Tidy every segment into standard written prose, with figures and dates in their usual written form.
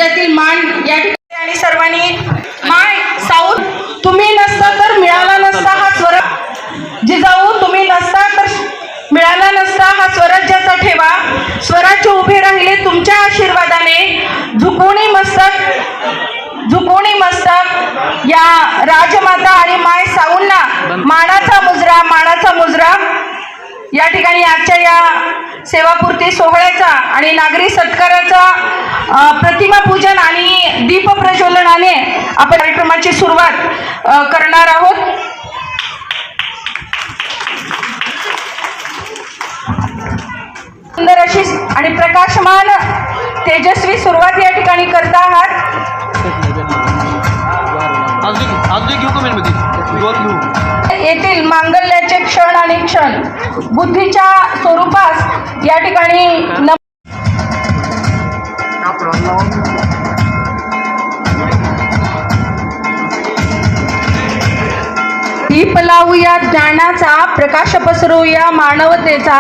राज्यातील मान या ठिकाणी आणि सर्वांनी माय साऊथ तुम्ही नसता तर मिळाला नसता हा स्वराज्य, जिजाऊ तुम्ही नसता तर मिळाला नसता हा स्वराज्याचा ठेवा, स्वराज्य उभे राहिले तुमच्या आशीर्वादाने, झुकवणी मस्तक या राजमाता आणि माय साऊंना मानाचा मुजरा या ठिकाणी आजच्या या सेवापूर्ती सोहळ्याचा आणि नागरी सत्काराचा प्रतिमा पूजन आणि दीप प्रज्वलनाने आपण कार्यक्रमाची सुरुवात करणार आहोत। सुंदर अशी आणि प्रकाशमान तेजस्वी सुरुवात या ठिकाणी करता आहात। येथील मांगल्याचे क्षण आणि क्षण बुद्धीच्या स्वरूपास या ठिकाणी दीप लावूया ज्ञानाचा, प्रकाश पसरवूया मानवतेचा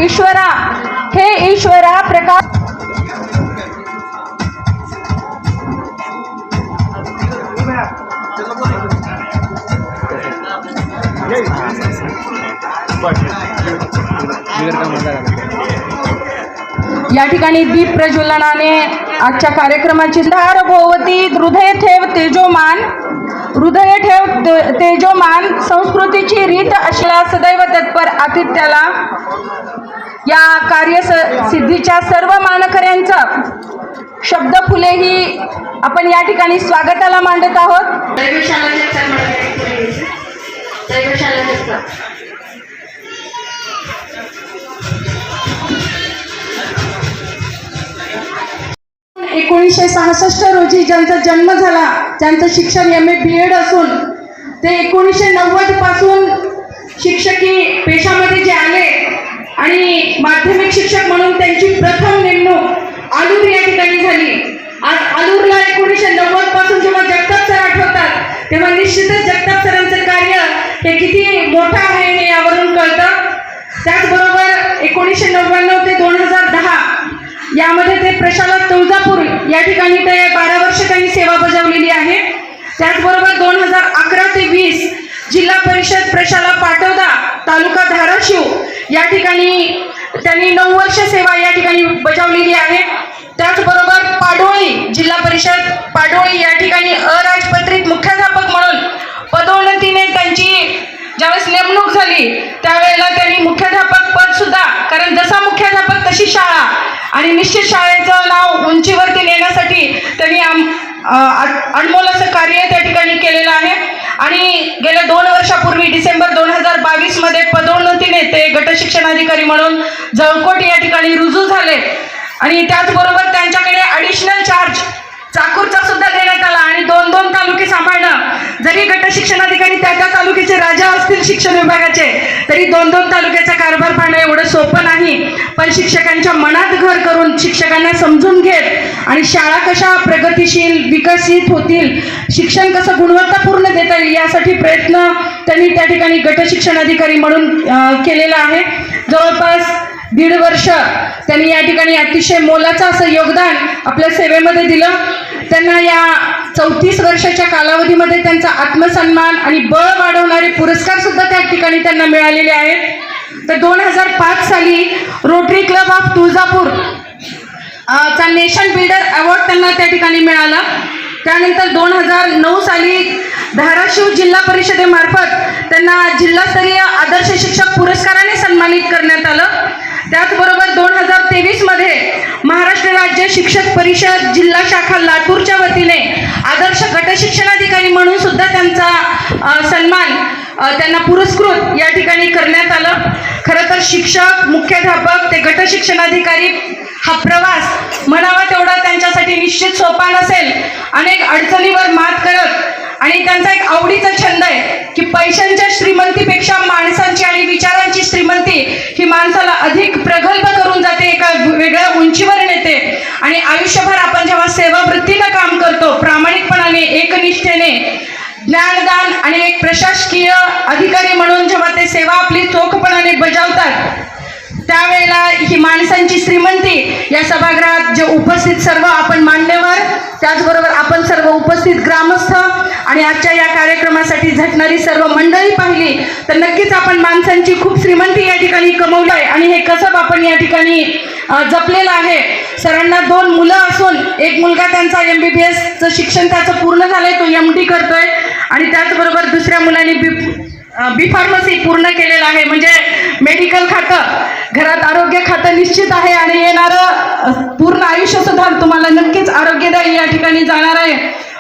ईश्वरा, हे ईश्वरा प्रकाश या ठिकाणी दीप प्रज्वलनाने आजच्या कार्यक्रमाची धार भोवती हृदय ठेव तेजोमान संस्कृतीची रीत असला सदैव तत्पर आतिथ्याला या कार्यसिद्धीच्या सर्व मानकऱ्यांचा शब्द फुले ही आपण या ठिकाणी स्वागताला मांडत आहोत। एकोणीसशे 66 रोजी ज्यांचा जन्म झाला, ज्यांचं शिक्षण MA BEd असून ते 1990 पासून शिक्षकी पेशामध्ये जे आले आणि माध्यमिक शिक्षक म्हणून त्यांची प्रथम नेमणूक आलूर या ठिकाणी झाली। आज आलूरला 1990 पासून जेव्हा जगताप सर आठवतात तेव्हा निश्चितच जगताप सरांचं कार्य हे किती मोठं आहे हे यावरून कळतं। त्याचबरोबर 1999 ते 2010 यामध्ये ते प्रशाला तुळजापूर या ठिकाणी ते 12 वर्ष त्यांनी सेवा बजावलेली आहे। त्याचबरोबर 2011 ते 20 जिल्हा परिषद प्रशाला पाटोदा तालुका धाराशिव या ठिकाणी त्यांनी 9 वर्ष सेवा या ठिकाणी बजावलेली आहे। त्याचबरोबर पाडोळी जिल्हा परिषद पाडोळी या ठिकाणी अराजपत्रित मुख्याध्यापक म्हणून पदोन्नतीने त्यांची ज्यावेळेस नेमणूक झाली त्यावेळेला त्यांनी मुख्याध्यापक पद सुद्धा, कारण जसा मुख्याध्यापक तशी शाळा आणि निश्चित शाळेचं नाव उंचीवरती नेण्यासाठी त्यांनी अनमोल असं कार्य त्या ठिकाणी केलेलं आहे। आणि गेल्या 2 वर्षापूर्वी डिसेंबर 2022 मध्ये पदोन्नतीने ते गट शिक्षणाधिकारी म्हणून जळकोट या ठिकाणी रुजू झाले आणि त्याचबरोबर त्यांच्याकडे ॲडिशनल चार्ज चाकूरचा सुद्धा देण्यात आला आणि 2 तालुके सांभाळणं, जरी गट शिक्षणाधिकारी त्या तालुक्याचे राजा असतील शिक्षण विभागाचे तरी 2 तालुक्याचा कारभार पाहणं एवढं सोपं नाही। पण शिक्षकांच्या मनात घर करून शिक्षकांना समजून घेत आणि शाळा कशा प्रगतिशील विकसित होतील, शिक्षण कसं गुणवत्तापूर्ण देता येईल यासाठी प्रयत्न त्यांनी त्या ठिकाणी गट शिक्षणाधिकारी म्हणून केलेला आहे। जवळपास 1.5 वर्ष त्यांनी या ठिकाणी अतिशय मोलाचं असं योगदान आपल्या सेवेमध्ये दिलं। त्यांना या 34 वर्षाच्या कालावधीमध्ये त्यांचा आत्मसन्मान आणि बळ वाढवणारे पुरस्कार सुद्धा त्या ठिकाणी त्यांना मिळालेले आहेत। तर 2005 साली रोटरी क्लब ऑफ तुळजापूर चा नेशन बिल्डर अवॉर्ड त्यांना त्या ठिकाणी मिळाला। त्यानंतर 2009 साली धाराशिव जिल्हा परिषदेमार्फत त्यांना जिल्हास्तरीय आदर्श शिक्षक पुरस्काराने सन्मानित करण्यात आलं। त्याचबरोबर 2023 मध्ये महाराष्ट्र राज्य शिक्षक परिषद जिल्हा शाखा लातूरच्या वतीने आदर्श गट शिक्षणाधिकारी म्हणून सुद्धा त्यांचा सन्मान त्यांना पुरस्कृत या ठिकाणी करण्यात आलं। खरं तर शिक्षक, मुख्याध्यापक ते गट शिक्षणाधिकारी हा प्रवास म्हणावा तेवढा त्यांच्यासाठी निश्चित सोपा नसेल। अनेक अडचणीवर मात करत आणि त्यांचा एक आवडीचा छंद आहे की पैशांच्या श्रीमंतीपेक्षा माणसांची आणि विचारांची श्रीमंती ही माणसाला अधिक प्रगल्भ करून जाते, एका वेगळ्या उंचीवर नेते। आणि आयुष्यभर आपण जेव्हा सेवावृत्तीनं काम करतो, प्रामाणिकपणाने एकनिष्ठेने ज्ञानदान आणि एक प्रशासकीय अधिकारी म्हणून जेव्हा ते सेवा आपली चोखपणाने बजावतात त्यावेळेला ही माणसांची श्रीमंती या सभागृहात जे उपस्थित सर्व आपण मान्यवर, त्याचबरोबर आपण सर्व उपस्थित ग्रामस्थ आणि आजच्या या कार्यक्रमासाठी झटणारी सर्व मंडळी पाहिली तर नक्कीच आपण माणसांची खूप श्रीमंती या ठिकाणी कमवली आहे आणि हे कसब आपण या ठिकाणी जपलेलं आहे. सरांना 2 मुलं असून एक मुलगा त्यांचा MBBSचं शिक्षण त्याचं पूर्ण झालंय, तो MD करतोय आणि त्याचबरोबर दुसऱ्या मुलाने बी फार्मसी पूर्ण केलेलं आहे. म्हणजे मेडिकल खातं, घरात आरोग्य खातं निश्चित आहे आणि येणारं पूर्ण आयुष्य सुद्धा तुम्हाला नक्कीच आरोग्यदायी या ठिकाणी जाणार आहे.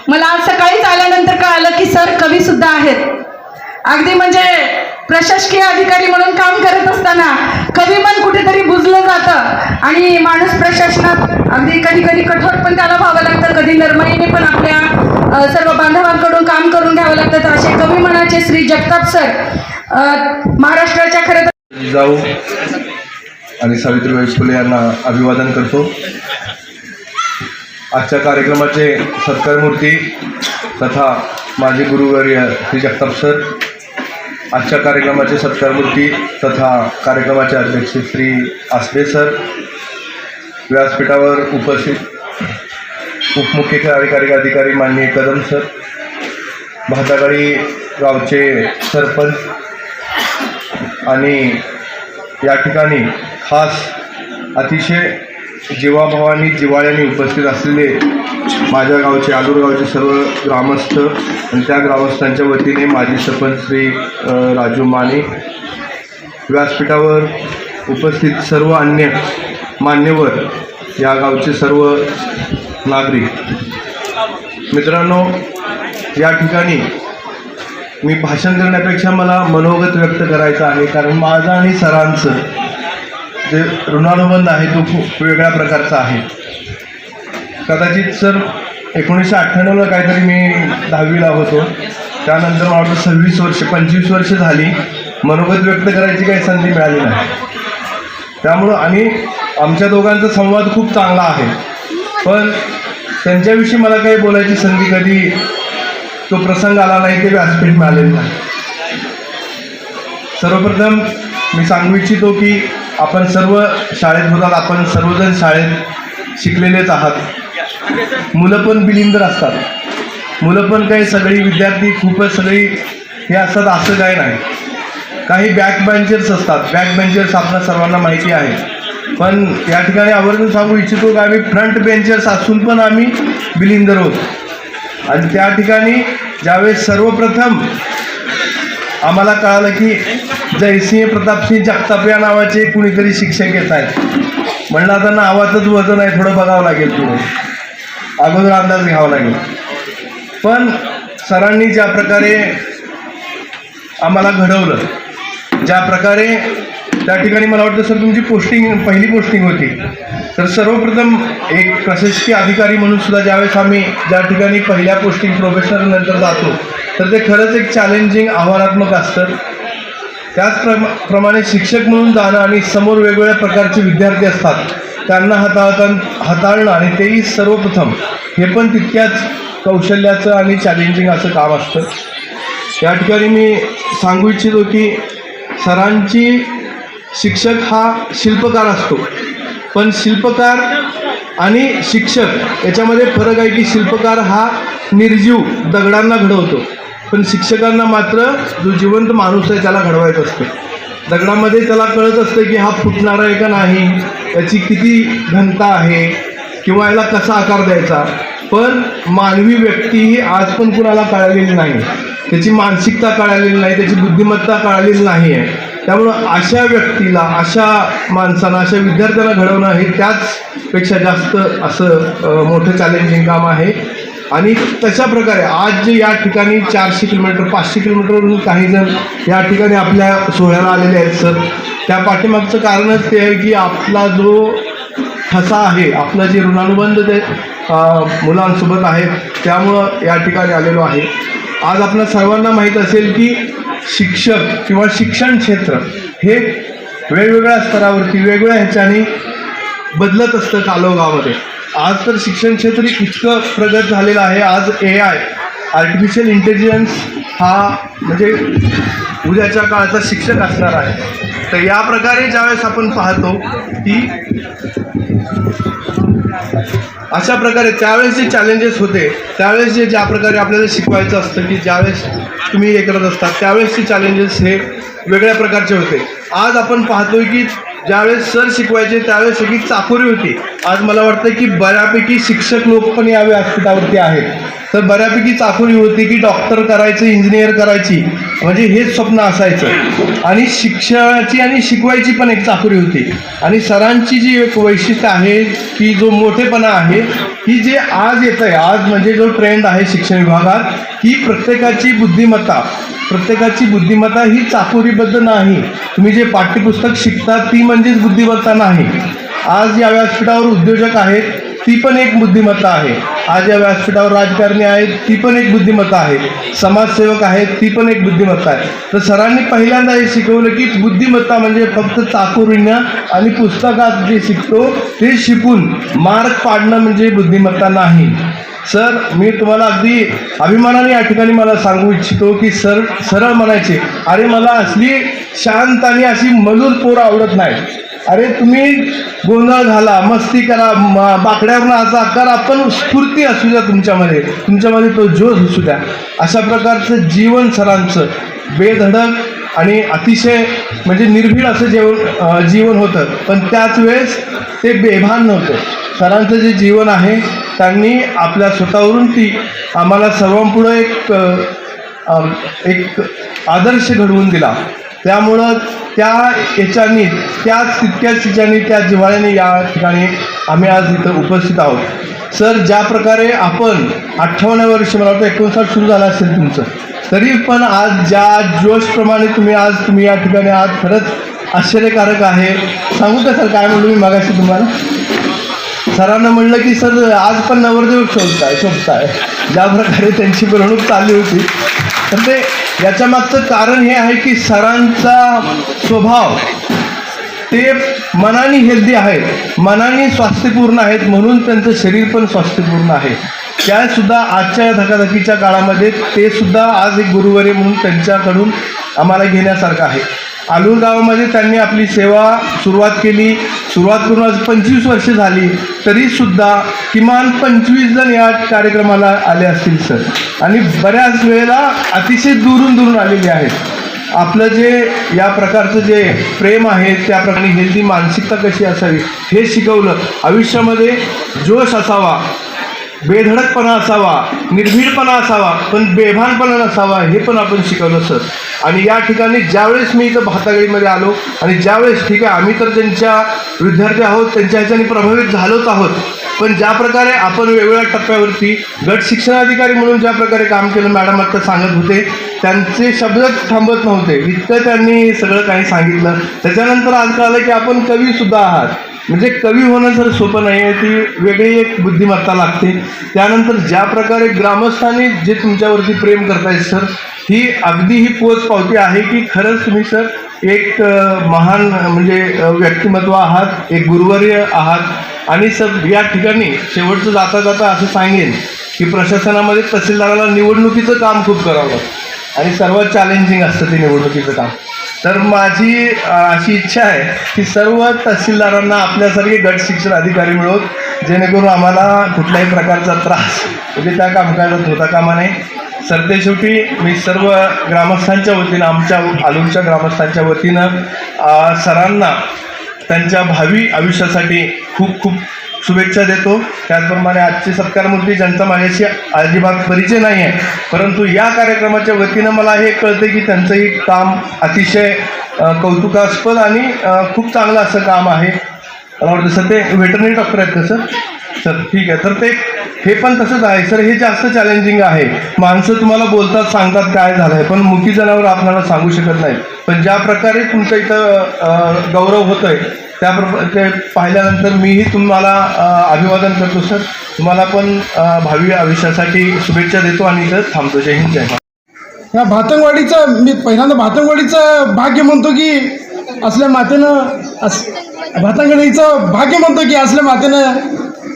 मला आज सकाळीच आल्यानंतर कळालं की सर कवी सुद्धा आहेत. अगदी म्हणजे प्रशासकीय अधिकारी म्हणून काम करत असताना कवी मन कुठेतरी बुजलं जातं आणि माणूस प्रशासनात अगदी कधी कधी कठोर पण त्याला व्हावं लागतं, कधी नरमाईने पण आपल्या सर्व बांधवांकडून काम करून घ्यावं लागतं. तर असे कवी मनाचे श्री जगताप सर महाराष्ट्राच्या खरं तर जाऊ आणि सावित्रीबाई फुले यांना अभिवादन करतो. आजच्या कार्यक्रमाचे सत्कारमूर्ती तथा माजी गुरुवर्य श्री जगताप सर, आजच्या कार्यक्रमाचे सत्कारमूर्ती तथा कार्यक्रमाचे अध्यक्ष श्री आसबे सर, व्यासपीठावर उपस्थित उपमुख्य कार्यकारी अधिकारी माननीय कदम सर, भातागाळी गावचे सरपंच आणि या ठिकाणी खास अतिशय जीवाभावानी जिव्हाळ्याने उपस्थित असलेले माझ्या गावचे आलूर गावचे सर्व ग्रामस्थ आणि त्या ग्रामस्थांच्या वतीने माजी सरपंच श्री राजू माने, व्यासपीठावर उपस्थित सर्व अन्य मान्यवर, या गावचे सर्व नागरिक मित्रांनो, या ठिकाणी मी भाषण करण्यापेक्षा मला मनोगत व्यक्त करायचं आहे. कारण माझं आणि सरांचं जे ऋणानुबंध आहे तो खूप वेगळ्या प्रकारचा आहे. कदाचित सर 1998ला काहीतरी मी 10वीला होतो, त्यानंतर मला वाटतं 25 वर्ष झाली मनोगत व्यक्त करायची काही संधी मिळाली नाही. त्यामुळं आणि आमच्या दोघांचा संवाद खूप चांगला आहे, पण त्यांच्याविषयी मला काही बोलायची संधी कधी तो प्रसंग आला नाही, ते व्यासपीठ मिळालेलं नाही. सर्वप्रथम मी सांगू इच्छितो की आपण सर्व शाळेत होतात, आपण सर्वजण शाळेत शिकलेलेच आहात. मुलं पण बिलिंदर असतात, मुलं पण काही सगळी विद्यार्थी खूपच सगळी हे असतात असं काही नाही. काही बॅक बेंचर्स असतात, बॅक बेंचर्स आपल्या सर्वांना माहिती आहे. पण या ठिकाणी आवर्जून सांगू इच्छितो की आम्ही फ्रंट बेंचर्स असून पण आम्ही बिलिंदर होतो. आणि त्या ठिकाणी ज्यावेळेस सर्वप्रथम आम्हाला कळालं की जयसिंह प्रतापसिंह जगताप या नावाचे कुणीतरी शिक्षक येत आहेत, म्हणलं आता नावाचंच वजन आहे, थोडं बघावं लागेल, पुढे अगोदर अंदाज घ्यावा लागेल. पण सरांनी ज्या प्रकारे आम्हाला घडवलं, ज्या प्रकारे त्या ठिकाणी मला वाटतं सर तुमची पहिली पोस्टिंग होती, तर सर्वप्रथम एक प्रशासकीय अधिकारी म्हणून सुद्धा ज्यावेळेस आम्ही ज्या ठिकाणी पहिल्या पोस्टिंग प्रोफेशनल नंतर जातो तर ते खरंच एक चॅलेंजिंग आव्हानात्मक असतं. त्याचप्रमाणे शिक्षक म्हणून जाणं आणि समोर वेगवेगळ्या प्रकारचे विद्यार्थी असतात, त्यांना हाताळणं आणि तेही सर्वप्रथम हे पण तितक्याच कौशल्याचं आणि चॅलेंजिंग असं काम असतं. या ठिकाणी मी सांगू इच्छितो की सरांची शिक्षक हा शिल्पकार असतो, पण शिल्पकार आणि शिक्षक याच्यामध्ये फरक आहे की शिल्पकार हा निर्जीव दगडांना घडवतो, पण शिक्षकांना मात्र जो जिवंत माणूस आहे त्याला घडवायचं असतं. दगडामध्ये त्याला कळत असतं की हा फुटणारा आहे का नाही, याची किती घनता आहे किंवा याला कसा आकार द्यायचा. पण मानवी व्यक्ती ही आज पण कुणाला कळलेली नाही, त्याची मानसिकता कळलेली नाही, त्याची बुद्धिमत्ता कळलेली नाही आहे. त्यामुळं अशा व्यक्तीला, अशा माणसांना, अशा विद्यार्थ्यांना घडवणं हे त्याचपेक्षा जास्त असं मोठं चॅलेंजिंग काम आहे. आणि तशा प्रकारे आज जे या ठिकाणी 400 किलोमीटर 500 किलोमीटरवरून काही जण या ठिकाणी आपल्या सोहळ्याला आलेले आहेत सर, त्या पाठीमागचं कारणच ते आहे की आपला जो ठसा आहे, आपलं जे ऋणानुबंध ते मुलांसोबत आहे, त्यामुळं या ठिकाणी आलेलो आहे. आज आपल्या सर्वांना माहीत असेल की शिक्षक किंवा शिक्षण क्षेत्र हे वेगवेगळ्या स्तरावरती वेगवेगळ्या ह्याच्याने बदलत असतं कालोगामध्ये. आज तर शिक्षण क्षेत्र इतकं प्रगत झालेलं आहे. आज AI आर्टिफिशियल इंटेलिजन्स हा म्हणजे उद्याच्या काळाचा शिक्षक असणार आहे. तर या प्रकारे ज्यावेळेस आपण पाहतो की अशा प्रकारे त्यावेळेस जे चॅलेंजेस होते, त्यावेळेस जे ज्या प्रकारे आपल्याला शिकवायचं असतं की ज्यावेळेस तुम्ही हे करत असतात त्यावेळेसचे चॅलेंजेस हे वेगळ्या प्रकारचे होते. आज आपण पाहतोय की ज्यावेळेस सर शिकवायचे त्यावेळेस सगळी चाकोरी होती. आज मला वाटतं की बऱ्यापैकी शिक्षक लोक पण या व्यासपीठावरती आहेत. तर बऱ्यापैकी चाकोरी होती की डॉक्टर करायचं, इंजिनियर करायची, म्हणजे हेच स्वप्न असायचं. आणि शिक्षणाची आणि शिकवायची पण एक चाकोरी होती. आणि सरांची जी एक वैशिष्ट्य आहे की जो मोठेपणा आहे की जे आज येतं आहे, आज म्हणजे जो ट्रेंड आहे शिक्षण विभागात की प्रत्येकाची बुद्धिमत्ता ही चाकोरीबद्ध नाही. तुम्ही जे पाठ्यपुस्तक शिकता ती म्हणजेच बुद्धिमत्ता नाही. आज या व्यासपीठावर उद्योजक आहेत, ती पण एक बुद्धिमत्ता आहे. आज या व्यासपीठावर राजकारणी आहेत, ती पण एक बुद्धिमत्ता आहे. समाजसेवक आहेत, ती पण एक बुद्धिमत्ता आहे. तर सरांनी पहिल्यांदा हे शिकवलं की बुद्धिमत्ता म्हणजे फक्त चाकोरीनं आणि पुस्तकात जे शिकतो ते शिकून मार्क पाडणं म्हणजे बुद्धिमत्ता नाही. सर, मी तुम्हाला अगदी अभिमानाने या ठिकाणी मला सांगू इच्छितो की सर सरळ म्हणायचे, अरे मला असली शांत आणि अशी मधुर पोरं आवडत नाही. अरे तुम्ही गोंधळ घाला, मस्ती करा, बाकड्यावर नाचा करा, पण स्फूर्ती असू द्या तुमच्यामध्ये तो जोश असू द्या. अशा प्रकारचं जीवन सरांचं बेधडक आणि अतिशय म्हणजे निर्भीड असं जीवन होतं. पण त्याच वेळेस ते बेभान नव्हतं. सरांचं जे जीवन आहे त्यांनी आपल्या स्वतःवरून ती आम्हाला सर्वांपुढं एक आदर्श घडवून दिला. त्यामुळं तितक्याच ह्याच्यानी त्या जिव्हाळ्याने या ठिकाणी आम्ही आज इथं उपस्थित आहोत. सर, ज्या प्रकारे आपण 58 वर्ष मला वाटतं 59 सुरू झालं असेल तुमचं, तरी पण आज ज्या जोशप्रमाणे तुम्ही या ठिकाणी आज खरंच आश्चर्यकारक आहे. सांगू का सर काय म्हणलो मी मगाशी तुम्हाला? सरांना म्हणलं की सर आज पण नवरदेव शोधताय ज्या प्रकारे त्यांची मिरवणूक चालली होती. तर ते याच्या मागचं कारण हे आहे की सरांचा स्वभाव ते मनाने हेल्दी आहेत, मनाने स्वास्थ्यपूर्ण आहेत, म्हणून त्यांचं शरीर पण स्वास्थ्यपूर्ण आहे. त्यासुद्धा आजच्या धकाधकीच्या काळामध्ये ते सुद्धा आज एक गुरुवर्य म्हणून त्यांच्याकडून आम्हाला घेण्यासारखं आहे. आलूर गावामध्ये त्यांनी आपली सेवा सुरुवात करून आज 25 वर्ष झाली, तरीसुद्धा किमान 25 जण या कार्यक्रमाला आले असतील सर. आणि बऱ्याच वेळेला अतिशय दुरून आलेले आहेत. आपलं जे या प्रकारचं जे प्रेम आहे त्याप्रमाणे हेल्दी मानसिकता कशी असावी हे शिकवलं. आयुष्यामध्ये जोश असावा, बेधडकपणा असावा, निर्भीडपणा असावा, पण बेभानपणा नसावा हे पण आपण शिकवलं सर. आणि या ठिकाणी ज्यावेळेस मी इथं भातागळीमध्ये आलो आणि ज्यावेळेस ठीक आहे आम्ही तर त्यांच्या विद्यार्थी आहोत, त्यांच्या ह्याच्याने प्रभावित झालोच आहोत, पण ज्या प्रकारे आपण वेगवेगळ्या टप्प्यावरती गट शिक्षणाधिकारी म्हणून ज्या प्रकारे काम केलं मॅडम आता सांगत होते, त्यांचे शब्दच थांबत नव्हते, इतकं त्यांनी सगळं काही सांगितलं. त्याच्यानंतर आज कळालं की आपण कवीसुद्धा आहात. म्हणजे कवी होणं जर सोपं नाही आहे, ती वेगळी एक बुद्धिमत्ता लागते. त्यानंतर ज्या प्रकारे ग्रामस्थांनी जे तुमच्यावरती प्रेम करतायत सर, ही पोच पावती आहे की खरंच तुम्ही सर एक महान म्हणजे व्यक्तिमत्व आहात, एक गुरुवर्य आहात. आणि सर या ठिकाणी शेवटचं जाता असं सांगेन की प्रशासनामध्ये तहसीलदाराला निवडणुकीचं काम खूप करावं लागतं आणि सर्वात चॅलेंजिंग असतं ते निवडणुकीचं काम. तर माझी अशी इच्छा आहे की सर्व तहसीलदारांना आपल्यासारखे गट शिक्षण अधिकारी मिळवत, जेणेकरून आम्हाला कुठल्याही प्रकारचा त्रास म्हणजे त्या कामकाजात होता कामा नये. सरते शेवटी मी सर्व ग्रामस्थांच्या वतीनं, आमच्या आलूरच्या ग्रामस्थांच्या वतीनं सरांना त्यांच्या भावी आयुष्यासाठी खूप खूप शुभेच्छा देतो. त्याचप्रमाणे आजचे सत्कारमूर्ती ज्यांचा माझ्याशी अजिबात परिचय नाही आहे, परंतु या कार्यक्रमाच्या वतीनं मला हे कळतं की त्यांचंही काम अतिशय कौतुकास्पद आणि खूप चांगलं असं काम आहे. मला वाटतं सर ते व्हेटरनरी डॉक्टर आहेत का सर? सर ठीक आहे. तर ते हे पण तसंच आहे सर, हे जास्त चॅलेंजिंग आहे. माणसं तुम्हाला बोलतात, सांगतात काय झालं आहे, पण मुकी जनावर आपल्याला सांगू शकत नाही. पण ज्या प्रकारे तुमचं इथं गौरव होतो आहे ते पाहिल्यानंतर मीही तुम्हाला अभिवादन करतो सर. तुम्हाला पण भावी आयुष्यासाठी शुभेच्छा देतो आणि इथं थांबतो. जय हिंद, जय महाराष्ट्र. ह्या भातंगवाडीचं मी पहिल्यांदा भातंगवाडीचं भाग्य म्हणतो की असल्या मातेनं भातंगवाडीचं भाग्य म्हणतो की असल्या मातेनं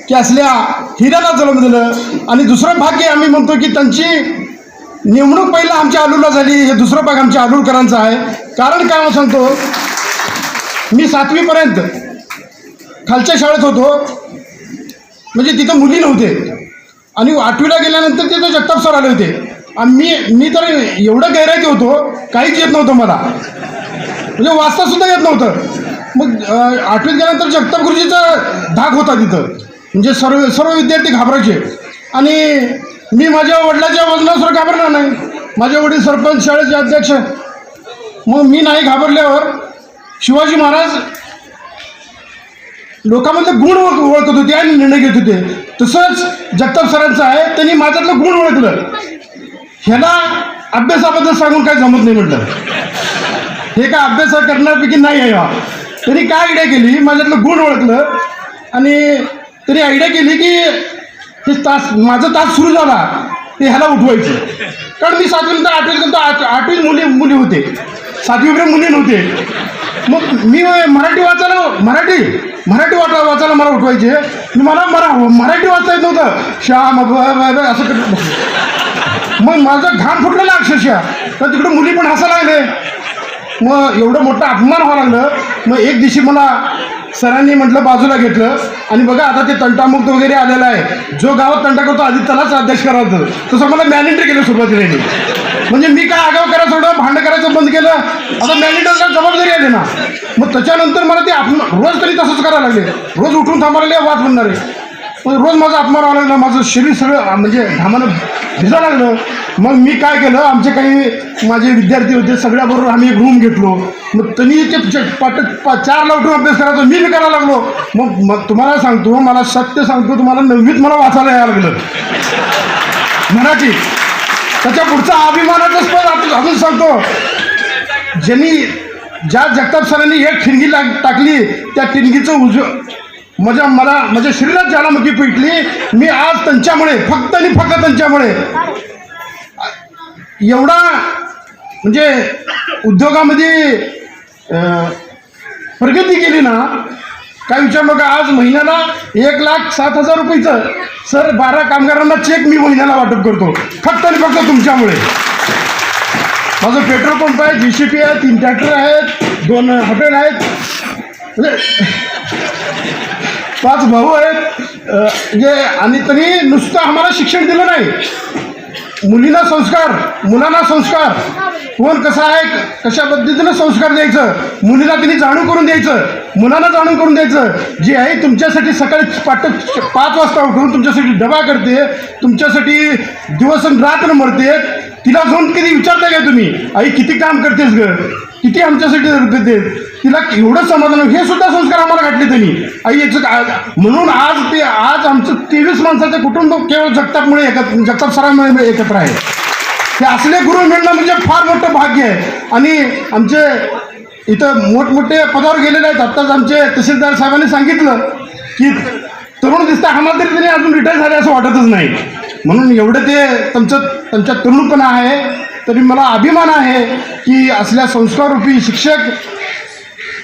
की असल्या हिऱ्याला जन्म दिलं. आणि दुसरं भाग्य आम्ही म्हणतो की त्यांची नेमणूक पहिला आमच्या आलूरला झाली. हे दुसरं भाग आमच्या आलूरकरांचं आहे. कारण काय सांगतो, मी 7वीपर्यंत खालच्या शाळेत होतो, म्हणजे तिथं मुली नव्हते. आणि 8वीला गेल्यानंतर तिथं जगताप सर आले होते. आणि मी तर एवढं गैरायचे होतो, काहीच येत नव्हतं मला, म्हणजे वाचतासुद्धा येत नव्हतं. मग 8वीत गेल्यानंतर जगताप गुरुजीचा धाक होता तिथं, म्हणजे सर्व विद्यार्थी घाबरायचे. आणि मी माझ्या वडिलाच्या वजनासुद्धा घाबरणार नाही. माझे वडील सरपंच, शाळेचे अध्यक्ष. मग मी नाही घाबरल्यावर शिवाजी महाराज लोकांमधले गुण ओळखत होते आणि निर्णय घेत होते. तसंच जगताप सरांचं आहे, त्यांनी माझ्यातलं गुण ओळखलं. ह्याला अभ्यासाबद्दल सांगून काय जमत नाही म्हटलं, हे काय अभ्यास करण्यापैकी नाही आहे. त्यांनी काय आयडिया केली, माझ्यातलं गुण ओळखलं आणि त्यांनी आयडिया केली की हे माझा तास सुरू झाला ते ह्याला उठवायचं. कारण मी 7वीनंतर 8वीत मुली होते, 7वीपर्यंत मुली नव्हते. मग मी मराठी वाचायला मला उठवायचे. मला मराठी वाचता येत नव्हतं, श्याम असं करत. मग माझं घाम फुटलेलं अक्षरशः. तर तिकडे मुली पण हसायला लागले. मग एवढं मोठं अपमान व्हायला लागलं. मग एक दिवशी मला सरांनी म्हटलं बाजूला घेतलं आणि बघा आता ते तंटामुक्त वगैरे आलेलं आहे, जो गावात तंटा करतो आधी त्यालाच अध्यक्ष करायचं. तसं मला मॅनेजर केलं सुरुवातीला. म्हणजे मी काय आगाव करायचं, थोडं भांडण करायचं बंद केलं. आता मॅनेजरला जबाबदारी आली ना. मग त्याच्यानंतर मला ते रोज तरी तसंच करायला लागले. रोज उठून थांबायला वाद म्हणणारे. मग रोज माझा अपमान व्हायला लागला, माझं शरीर सगळं म्हणजे घामानं भिजायला लागलं. मग मी काय केलं, आमचे काही माझे विद्यार्थी होते, सगळ्याबरोबर आम्ही एक रूम घेतलो. मग त्यांनी ते 4ला उठून अभ्यास करायचा, मी करायला लागलो. मग तुम्हाला सांगतो, मला सत्य सांगतो, तुम्हाला 9वीत मला वाचायला यायला लागलं मराठी. त्याच्या पुढचा अभिमानाचं स्पद अजून सांगतो. ज्या जगताप सरांनी एक ठिणगी टाकली, त्या ठिणगीचं माझ्या शरीरात ज्वालामुखी पेटली. मी आज त्यांच्यामुळे, फक्त आणि फक्त त्यांच्यामुळे एवढा म्हणजे उद्योगामध्ये प्रगती केली ना, काय विचार नका. आज महिन्याला 1,07,000 रुपयेचं सर 12 कामगारांना चेक मी महिन्याला वाटप करतो, फक्त आणि फक्त तुमच्यामुळे. माझं पेट्रोल पंप आहे, JCP आहे, 3 ट्रॅक्टर आहेत, 2 हॉटेल आहेत, म्हणजे 5 भाऊ आहेत. म्हणजे आणि त्यांनी नुसतं आम्हाला शिक्षण दिलं नाही, मुलींना संस्कार, मुलांना संस्कार, कोण कसं आहे, कशा पद्धतीनं संस्कार द्यायचं, मुलीला त्यांनी जाणून करून द्यायचं, मुलांना जाणून करून द्यायचं. जी आहे तुमच्यासाठी सकाळी 5 वाजता उठून तुमच्यासाठी डबा करते, तुमच्यासाठी दिवस रात्र मरते, तिला जाऊन कधी विचारता का तुम्ही, आई किती काम करतेस ग, किती आमच्यासाठी करते, तिला एवढं समाधान. हे सुद्धा संस्कार आम्हाला घातले त्यांनी. आई याचं म्हणून आज आमचं 23 माणसाचं कुटुंब केवळ जगताप सरांमुळे एकत्र आहे. हे असले गुरु मिळणं म्हणजे फार मोठं भाग्य आहे. आणि आमचे इथं मोठमोठे पदावर गेलेले आहेत. आत्ताच आमचे तहसीलदार साहेबांनी सांगितलं की तरुण दिसतं, आम्हाला तरी त्यांनी अजून रिटायर झाले असं वाटतच नाही. म्हणून एवढं ते त्यांच्या तरुणपणा आहे. तरी मला अभिमान आहे की असल्या संस्काररूपी शिक्षक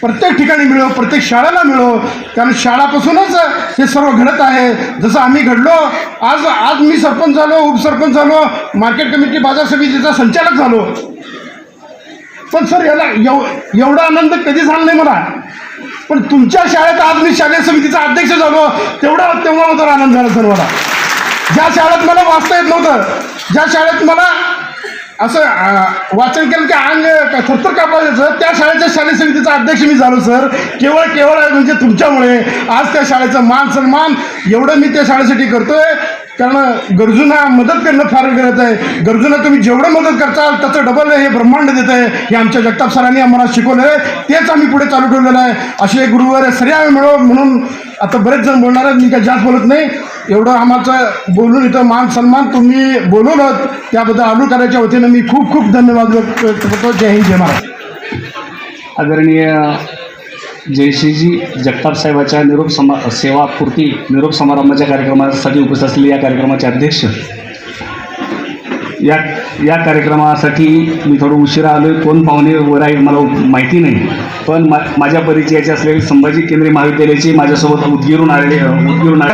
प्रत्येक ठिकाणी मिळो, प्रत्येक शाळेला मिळो. कारण शाळापासूनच हे सर्व घडत आहे. जसं आम्ही घडलो, आज मी सरपंच झालो, उपसरपंच झालो, मार्केट कमिटी बाजार समितीचा संचालक झालो. पण सर याला एवढा आनंद कधी झाला नाही मला. पण तुमच्या शाळेत आज मी शालेय समितीचा अध्यक्ष झालो, तेव्हा माझा आनंद झाला सर मला. ज्या शाळेत मला वाचता येत नव्हतं, ज्या शाळेत मला असं वाचन केलं की अंग थरथर कापायचं, त्या शाळेच्या शालेय समितीचा अध्यक्ष मी झालो सर. केवळ म्हणजे तुमच्यामुळे. आज त्या शाळेचं मान सन्मान एवढं मी त्या शाळेसाठी करतोय. कारण गरजूंना मदत करणं फार गरज आहे. गरजूंना तुम्ही जेवढं मदत करताल त्याचं डबल हे ब्रह्मांड देत आहे. हे आमच्या जगताप सरांनी आम्हाला शिकवलं आहे, तेच आम्ही पुढे चालू ठेवलेलं आहे. असे गुरुवर श्रेय मिळो म्हणून आता बरेच जण बोलणार आहेत, मी काय जास्त बोलत नाही. एवढं आम्हाला बोलून इथं मान सन्मान तुम्ही बोलवलं, त्याबद्दल आलूकराच्या वतीनं मी खूप खूप धन्यवाद व्यक्त करतो. जय हिंद, जय महाराज. आदरणीय जयश्रीजी जगताप साहेबाच्या सेवापूर्ती निरोप समारंभाच्या कार्यक्रमासाठी उपस्थित असलेले या कार्यक्रमाचे अध्यक्ष, या कार्यक्रमासाठी मी थोडं उशिरा आलो आहे. कोण पाहुणे वर आहे मला माहिती नाही, पण माझ्या परिचयाचे असलेले संभाजी केंद्रीय महाविद्यालयाचे माझ्यासोबत उदगीरून आले.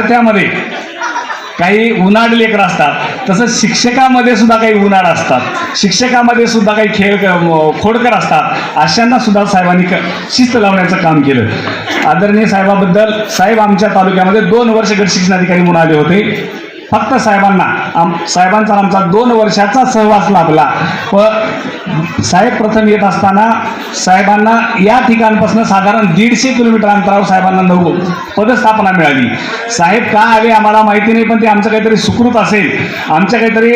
त्यामध्ये काही उनाड लेकरं असतात, तसंच शिक्षकामध्ये सुद्धा काही उनाड असतात, शिक्षकामध्ये सुद्धा काही खोडकर असतात. अशांना सुद्धा साहेबांनी शिस्त लावण्याचं काम केलं. आदरणीय साहेबाबद्दल, साहेब आमच्या तालुक्यामध्ये 2 वर्ष गट शिक्षणाधिकारी म्हणून आले होते. फक्त साहेबांचा आमचा 2 वर्षाचा सहवास लाभला. पण साहेब प्रथम येत असताना साहेबांना या ठिकाणपासून साधारण 150 किलोमीटर अंतरावर साहेबांना पदस्थापना मिळाली. साहेब का आले आम्हाला माहिती नाही, पण ते आमचं काहीतरी सुकृत असेल, आमच्या काहीतरी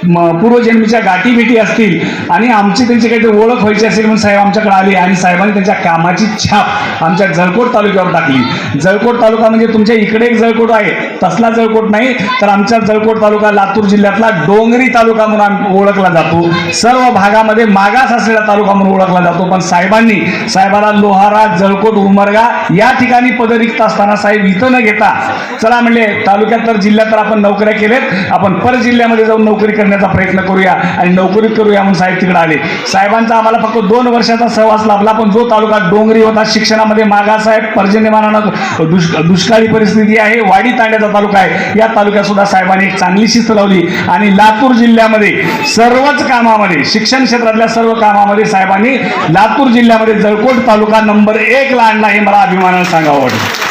पूर्वजन्मीच्या गाठीभेटी असतील आणि आमची त्यांची काहीतरी ओळख व्हायची असेल म्हणून साहेब आमच्याकडे आले आणि साहेबांनी त्यांच्या कामाची छाप आमच्या जळकोट तालुक्यावर टाकली. जळकोट तालुका म्हणजे तुमच्या इकडे एक जळकोट आहे, तसला जळकोट नाही, तर आमचा जळकोट तालुका लातूर जिल्ह्यातला डोंगरी तालुका म्हणून ओळखला जातो. सर्व भागामध्ये मागास असलेला तालुका म्हणून ओळखला जातो. पण साहेबाला लोहारा, जळकोट, उमरगा या ठिकाणी पद रिक्त असताना साहेब इथं न घेता चला म्हणले तालुक्यात तर जिल्ह्यात तर आपण नोकऱ्या केल्यात, आपण पर जिल्ह्यामध्ये जाऊन नोकरी करण्याचा प्रयत्न करूया आणि नोकरी करूया म्हणून साहेब तिकडे आले. साहेबांचा आम्हाला फक्त 2 वर्षाचा सहवास लाभला. पण जो तालुका डोंगरी होता, शिक्षणामध्ये मागास आहे, पर्जन्यमानानं दुष्काळी परिस्थिती आहे, वाडी तांड्याचा तालुका आहे, या तालुक्यात सुद्धा साहेबांनी एक चांगली शिस्त लावली आणि लातूर जिल्ह्यामध्ये सर्वच कामामध्ये, शिक्षण क्षेत्रातल्या सर्व कामामध्ये साहेबांनी लातूर जिल्ह्यामध्ये जळकोट तालुका नंबर 1 ला आणला. हे मला अभिमानानं सांगावं वाटतं.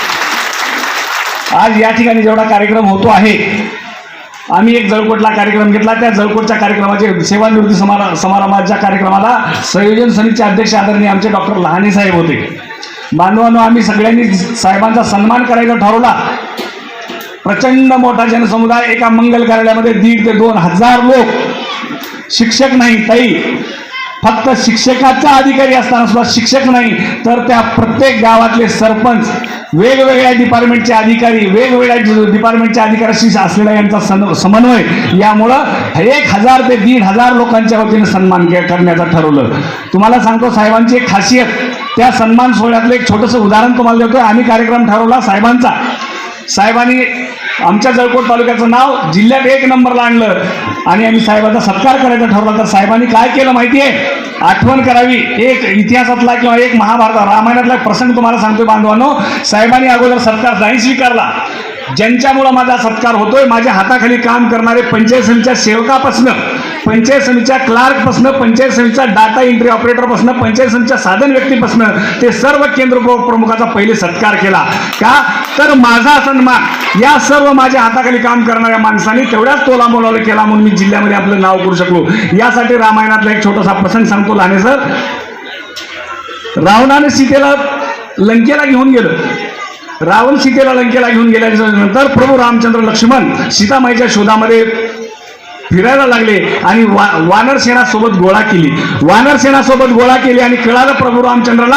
आज या ठिकाणी जेवढा कार्यक्रम होतो आहे, आम्ही एक जळकोटला कार्यक्रम घेतला. त्या जळकोटच्या कार्यक्रमाचे सेवानिवृत्ती समारंभाच्या कार्यक्रमाला संयोजन समितीचे अध्यक्ष आदरणीय आमचे डॉक्टर लहाने साहेब होते. बांधवांनो, आम्ही सगळ्यांनी साहेबांचा सन्मान करायचा ठरवला. प्रचंड मोठा जनसमुदाय एका मंगल कार्यालयामध्ये 1,500 ते 2,000 लोक, शिक्षक नाही ताई, फक्त शिक्षकाचा अधिकारी असताना सुद्धा शिक्षक नाही तर त्या प्रत्येक गावातले सरपंच, वेगवेगळ्या डिपार्टमेंटचे अधिकारी, वेगवेगळ्या डिपार्टमेंटच्या अधिकाऱ्याशी असलेला यांचा समन्वय, यामुळं 1,000 ते 1,500 लोकांच्या वतीने सन्मान करण्याचं ठरवलं. तुम्हाला सांगतो साहेबांची एक खासियत, त्या सन्मान सोहळ्यातलं एक छोटंसं उदाहरण तुम्हाला देतो. आम्ही कार्यक्रम ठरवला साहेबांचा. साहेबांनी आमच्या जळकोट तालुक्याचं नाव जिल्ह्यात 1 नंबरला आणलं आणि आम्ही साहेबांचा सत्कार करायचा ठरवला. तर साहेबांनी काय केलं माहिती आहे? आठवण करावी. एक इतिहासातला किंवा एक महाभारत रामायणातला प्रसंग तुम्हाला सांगतोय बांधवांनो. साहेबांनी अगोदर सत्कार नाही स्वीकारला. ज्यांच्यामुळं माझा सत्कार होतोय, माझ्या हाताखाली काम करणारे पंचायत समितीच्या सेवकापासून, पंचायत समितीच्या क्लार्कपासून, पंचायत समितीच्या डाटा एंट्री ऑपरेटरपासून, पंचायत समितीच्या साधन व्यक्तीपासून ते सर्व केंद्र प्रमुखाचा पहिले सत्कार केला. का तर माझा सन्मान या सर्व माझ्या हाताखाली काम करणाऱ्या माणसांनी तेवढ्याच तोला मोलाला केला म्हणून मी जिल्ह्यामध्ये आपलं नाव करू शकलो. यासाठी रामायणातला एक छोटासा प्रसंग सांगतो लहाने सर. रावणाने सीतेला लंकेला घेऊन गेलं. रावण सीतेला लंकेला घेऊन गेल्याच्या नंतर प्रभू रामचंद्र लक्ष्मण सीतामाईच्या शोधामध्ये फिरायला लागले आणि वानर सेना सोबत गोळा केली. वानर सेना सोबत गोळा केली आणि कळालं प्रभू रामचंद्रला,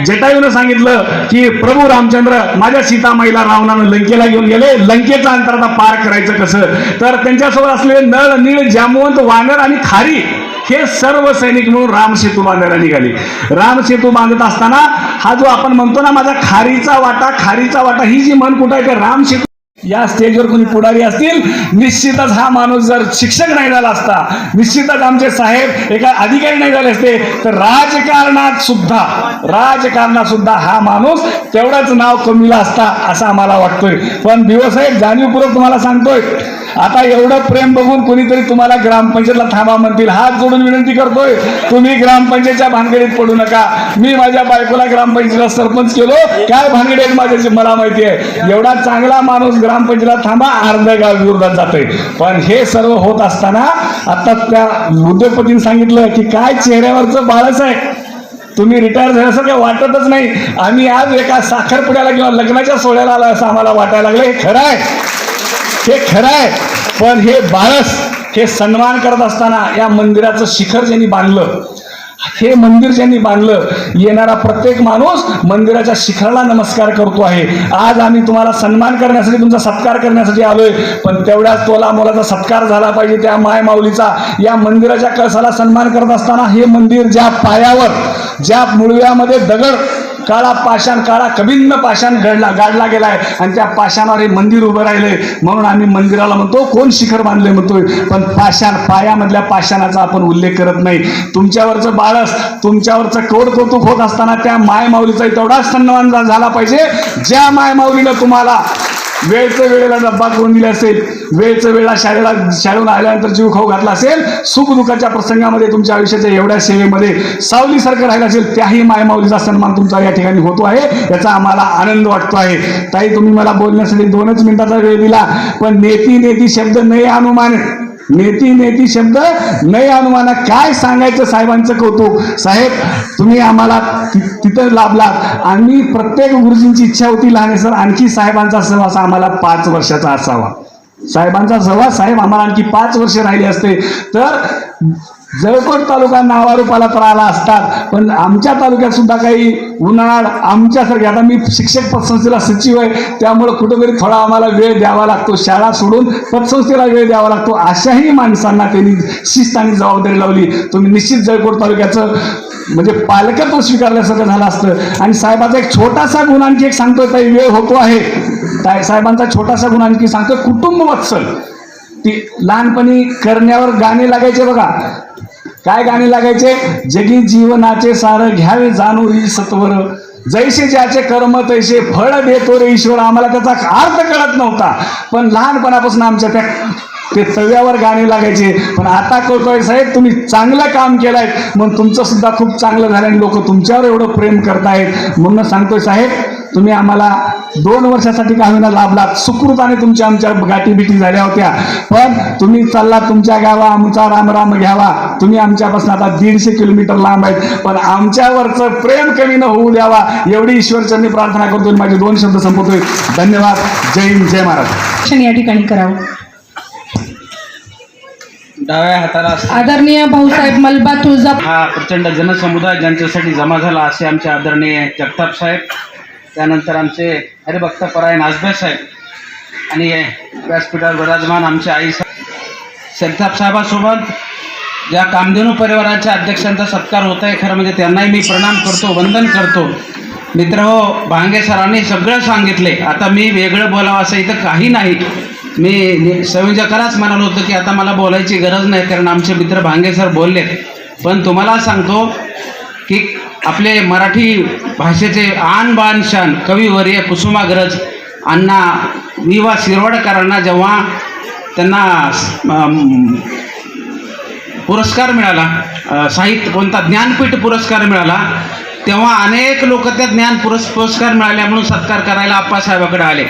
जटायूनं सांगितलं की प्रभू रामचंद्र माझ्या सीतामाईला रावणानं लंकेला घेऊन गेले, लंकेचा अंतर आता पार करायचं कसं? तर त्यांच्यासोबत असलेले नळ, नीळ, जांबुवंत, वानर आणि खारी हे सर्व सैनिक म्हणून रामसेतू बांधायला निघाले. रामसेतू बांधत असताना हा जो आपण म्हणतो ना माझा खारीचा वाटा, ही जी म्हण कुठं आहे? रामसेतू या स्टेजवर कोणी पुढारी असतील, निश्चितच हा माणूस जर शिक्षक नाही झाला असता, निश्चितच आमचे साहेब एका अधिकारी नाही झाले असते, तर राजकारणात सुद्धा हा माणूस तेवढाच नाव कमीला असता असं आम्हाला वाटतोय. पण दिवसाहेब जाणीवपूर्वक तुम्हाला सांगतोय, आता एवढं प्रेम बघून कोणीतरी तुम्हाला ग्रामपंचायतला थांबा म्हणतील. हात जोडून विनंती करतोय, तुम्ही ग्रामपंचायतच्या भानगडीत पडू नका. मी माझ्या बायकोला ग्रामपंचायतीला सरपंच केलो, काय भानगडी आहेत माझ्याची मला माहिती आहे. एवढा चांगला माणूस ग्रामपंचायतीला थांबा, अर्ध गाव विरोधात जातोय. पण हे सर्व होत असताना आता त्या उद्योगपतींनी सांगितलं की काय चेहऱ्यावरचं बाळच आहे, तुम्ही रिटायर झाल्याचं काही वाटतच नाही. आम्ही आज एका साखरपुड्याला किंवा लग्नाच्या सोहळ्याला आलो असं आम्हाला वाटायला लागलं. हे खरं आहे. पण हे बाळस हे सन्मान करत असताना या मंदिराचं शिखर ज्यांनी बांधलं, हे मंदिर ज्यांनी बांधलं, येणारा प्रत्येक माणूस मंदिराच्या शिखराला नमस्कार करतो आहे. आज आम्ही तुम्हाला सन्मान करण्यासाठी, तुमचा सत्कार करण्यासाठी आलोय. पण तेवढ्याच तोला मोलाचा सत्कार झाला पाहिजे त्या माय माऊलीचा. या मंदिराच्या कळसाला सन्मान करत असताना हे मंदिर ज्या पायावर, ज्या मुळव्यामध्ये दगड, काळा कभिन्न पाषाण गाडला गेलाय आणि त्या पाषाणावर हे मंदिर उभं राहिलंय, म्हणून आम्ही मंदिराला म्हणतो कोण शिखर बांधलंय म्हणतोय. पण पायामधल्या पाषाणाचा आपण उल्लेख करत नाही. तुमच्यावरचं बाळस, तुमच्यावरचं कौतुक होत असताना त्या माय माऊलीचा तेवढाच सन्मान झाला पाहिजे ज्या माय माऊलीनं तुम्हाला वेळचं वेळेला डब्बा करून दिला असेल, वेळचं वेळेला शाळेला आल्यानंतर जीव खाऊ घातला असेल, सुखदुःखाच्या प्रसंगामध्ये तुमच्या आयुष्याच्या एवढ्या सेवेमध्ये सावलीसारखं राहिलं असेल, त्याही मायमाऊलीचा सन्मान तुमचा या ठिकाणी होतो आहे, याचा आम्हाला आनंद वाटतो आहे. ताई, तुम्ही मला बोलण्यासाठी 2च मिनिटाचा वेळ दिला, पण नेती नेती शब्द नाही अनुमान, नेती नेती शब्द नाही अनुमाना, काय सांगायचं साहेबांचं कौतुक. साहेब, तुम्ही आम्हाला तिथं लाभलात आणि प्रत्येक गुरुजींची इच्छा होती लहान सर आणखी साहेबांचा सहवास आम्हाला 5 वर्षाचा असावा. साहेबांचा सहवास साहेब आम्हाला आणखी 5 वर्ष राहिले असते तर जळकोट तालुका नावारूपाला तर आला असतात, पण आमच्या तालुक्यात सुद्धा काही उन्हाळ आमच्यासारखे, आता मी शिक्षक पतसंस्थेला सचिव आहे, त्यामुळं कुठेतरी थोडा आम्हाला वेळ द्यावा लागतो, शाळा सोडून पतसंस्थेला वेळ द्यावा लागतो. अशाही माणसांना त्यांनी शिस्त आणि जबाबदारी लावली. तुम्ही निश्चित जळकोट तालुक्याचं म्हणजे पालकत्व स्वीकारल्यासारखं झालं असतं. आणि साहेबाचा एक छोटासा गुण आणखी एक सांगतोय, ताई वेळ होतो आहे, साहेबांचा छोटासा गुण आणखी सांगतोय, कुटुंब वत्सल. ती लहानपणी करण्यावर गाणे लागायचे बघा, काय गाणे लागायचे? जगी जीवनाचे सार घ्यावे जाणून सत्वर, जैसे ज्याचे कर्म तैसे फळ देतो रे ईश्वर. आम्हाला त्याचा अर्थ कळत नव्हता, पण लहानपणापासून आमच्या ते तव्यावर गाणे लागायचे. पण आता कळतोय साहेब तुम्ही चांगलं काम केलंय, मग तुमचं सुद्धा खूप चांगलं झालं आणि लोक तुमच्यावर एवढं प्रेम करतायत. म्हणून सांगतोय साहेब, तुम्ही आम्हाला 2 वर्षासाठी का होईना लाभलात, सुकृताने तुमच्या आमच्या गाठीबिटी झाल्या होत्या, पण तुम्ही चालला तुमच्या गावा, आमचा राम घ्यावा. तुम्ही आमच्यापासून आता 150 किलोमीटर लांब आहेत, पण आमच्यावरचं प्रेम कमी न होऊ द्यावा, एवढी ईश्वरचरणी प्रार्थना करतोय. माझे 2 शब्द संपवतोय. धन्यवाद. जय हिंद, जय महाराज. या ठिकाणी करावं. डाव्या हाताला आदरणीय भाऊसाहेब मलबा तुळजा हा प्रचंड जनसमुदाय ज्यांच्यासाठी जमा झाला असे आमचे आदरणीय जगताप साहेब, त्यानंतर आमचे हरिभक्तपरायण आजबे साहेब आणि व्यासपीठावर विराजमान आमचे आई जगताप साहेबासोबत ज्या कामधेनू परिवाराच्या अध्यक्षांचा सत्कार होत आहे, खरं म्हणजे त्यांनाही मी प्रणाम करतो, वंदन करतो. मित्र हो, भांगे सरांनी सगळं सांगितले, आता मी वेगळं बोलावं असं इथं काही नाही. मी संयोजकालाच म्हणालो होतं की आता मला बोलायची गरज नाही, कारण आमचे मित्र भांगे सर बोललेत. पण तुम्हाला सांगतो की आपले मराठी भाषेचे आन बान शान कविवर्य कुसुमाग्रज अण्णा वि वा शिरवाडकरांना जेव्हा त्यांना पुरस्कार मिळाला, साहित्य कोणता ज्ञानपीठ पुरस्कार मिळाला, तेव्हा अनेक लोक त्या पुरस्कार मिळाल्या म्हणून सत्कार करायला आप्पासाहेबाकडे आले.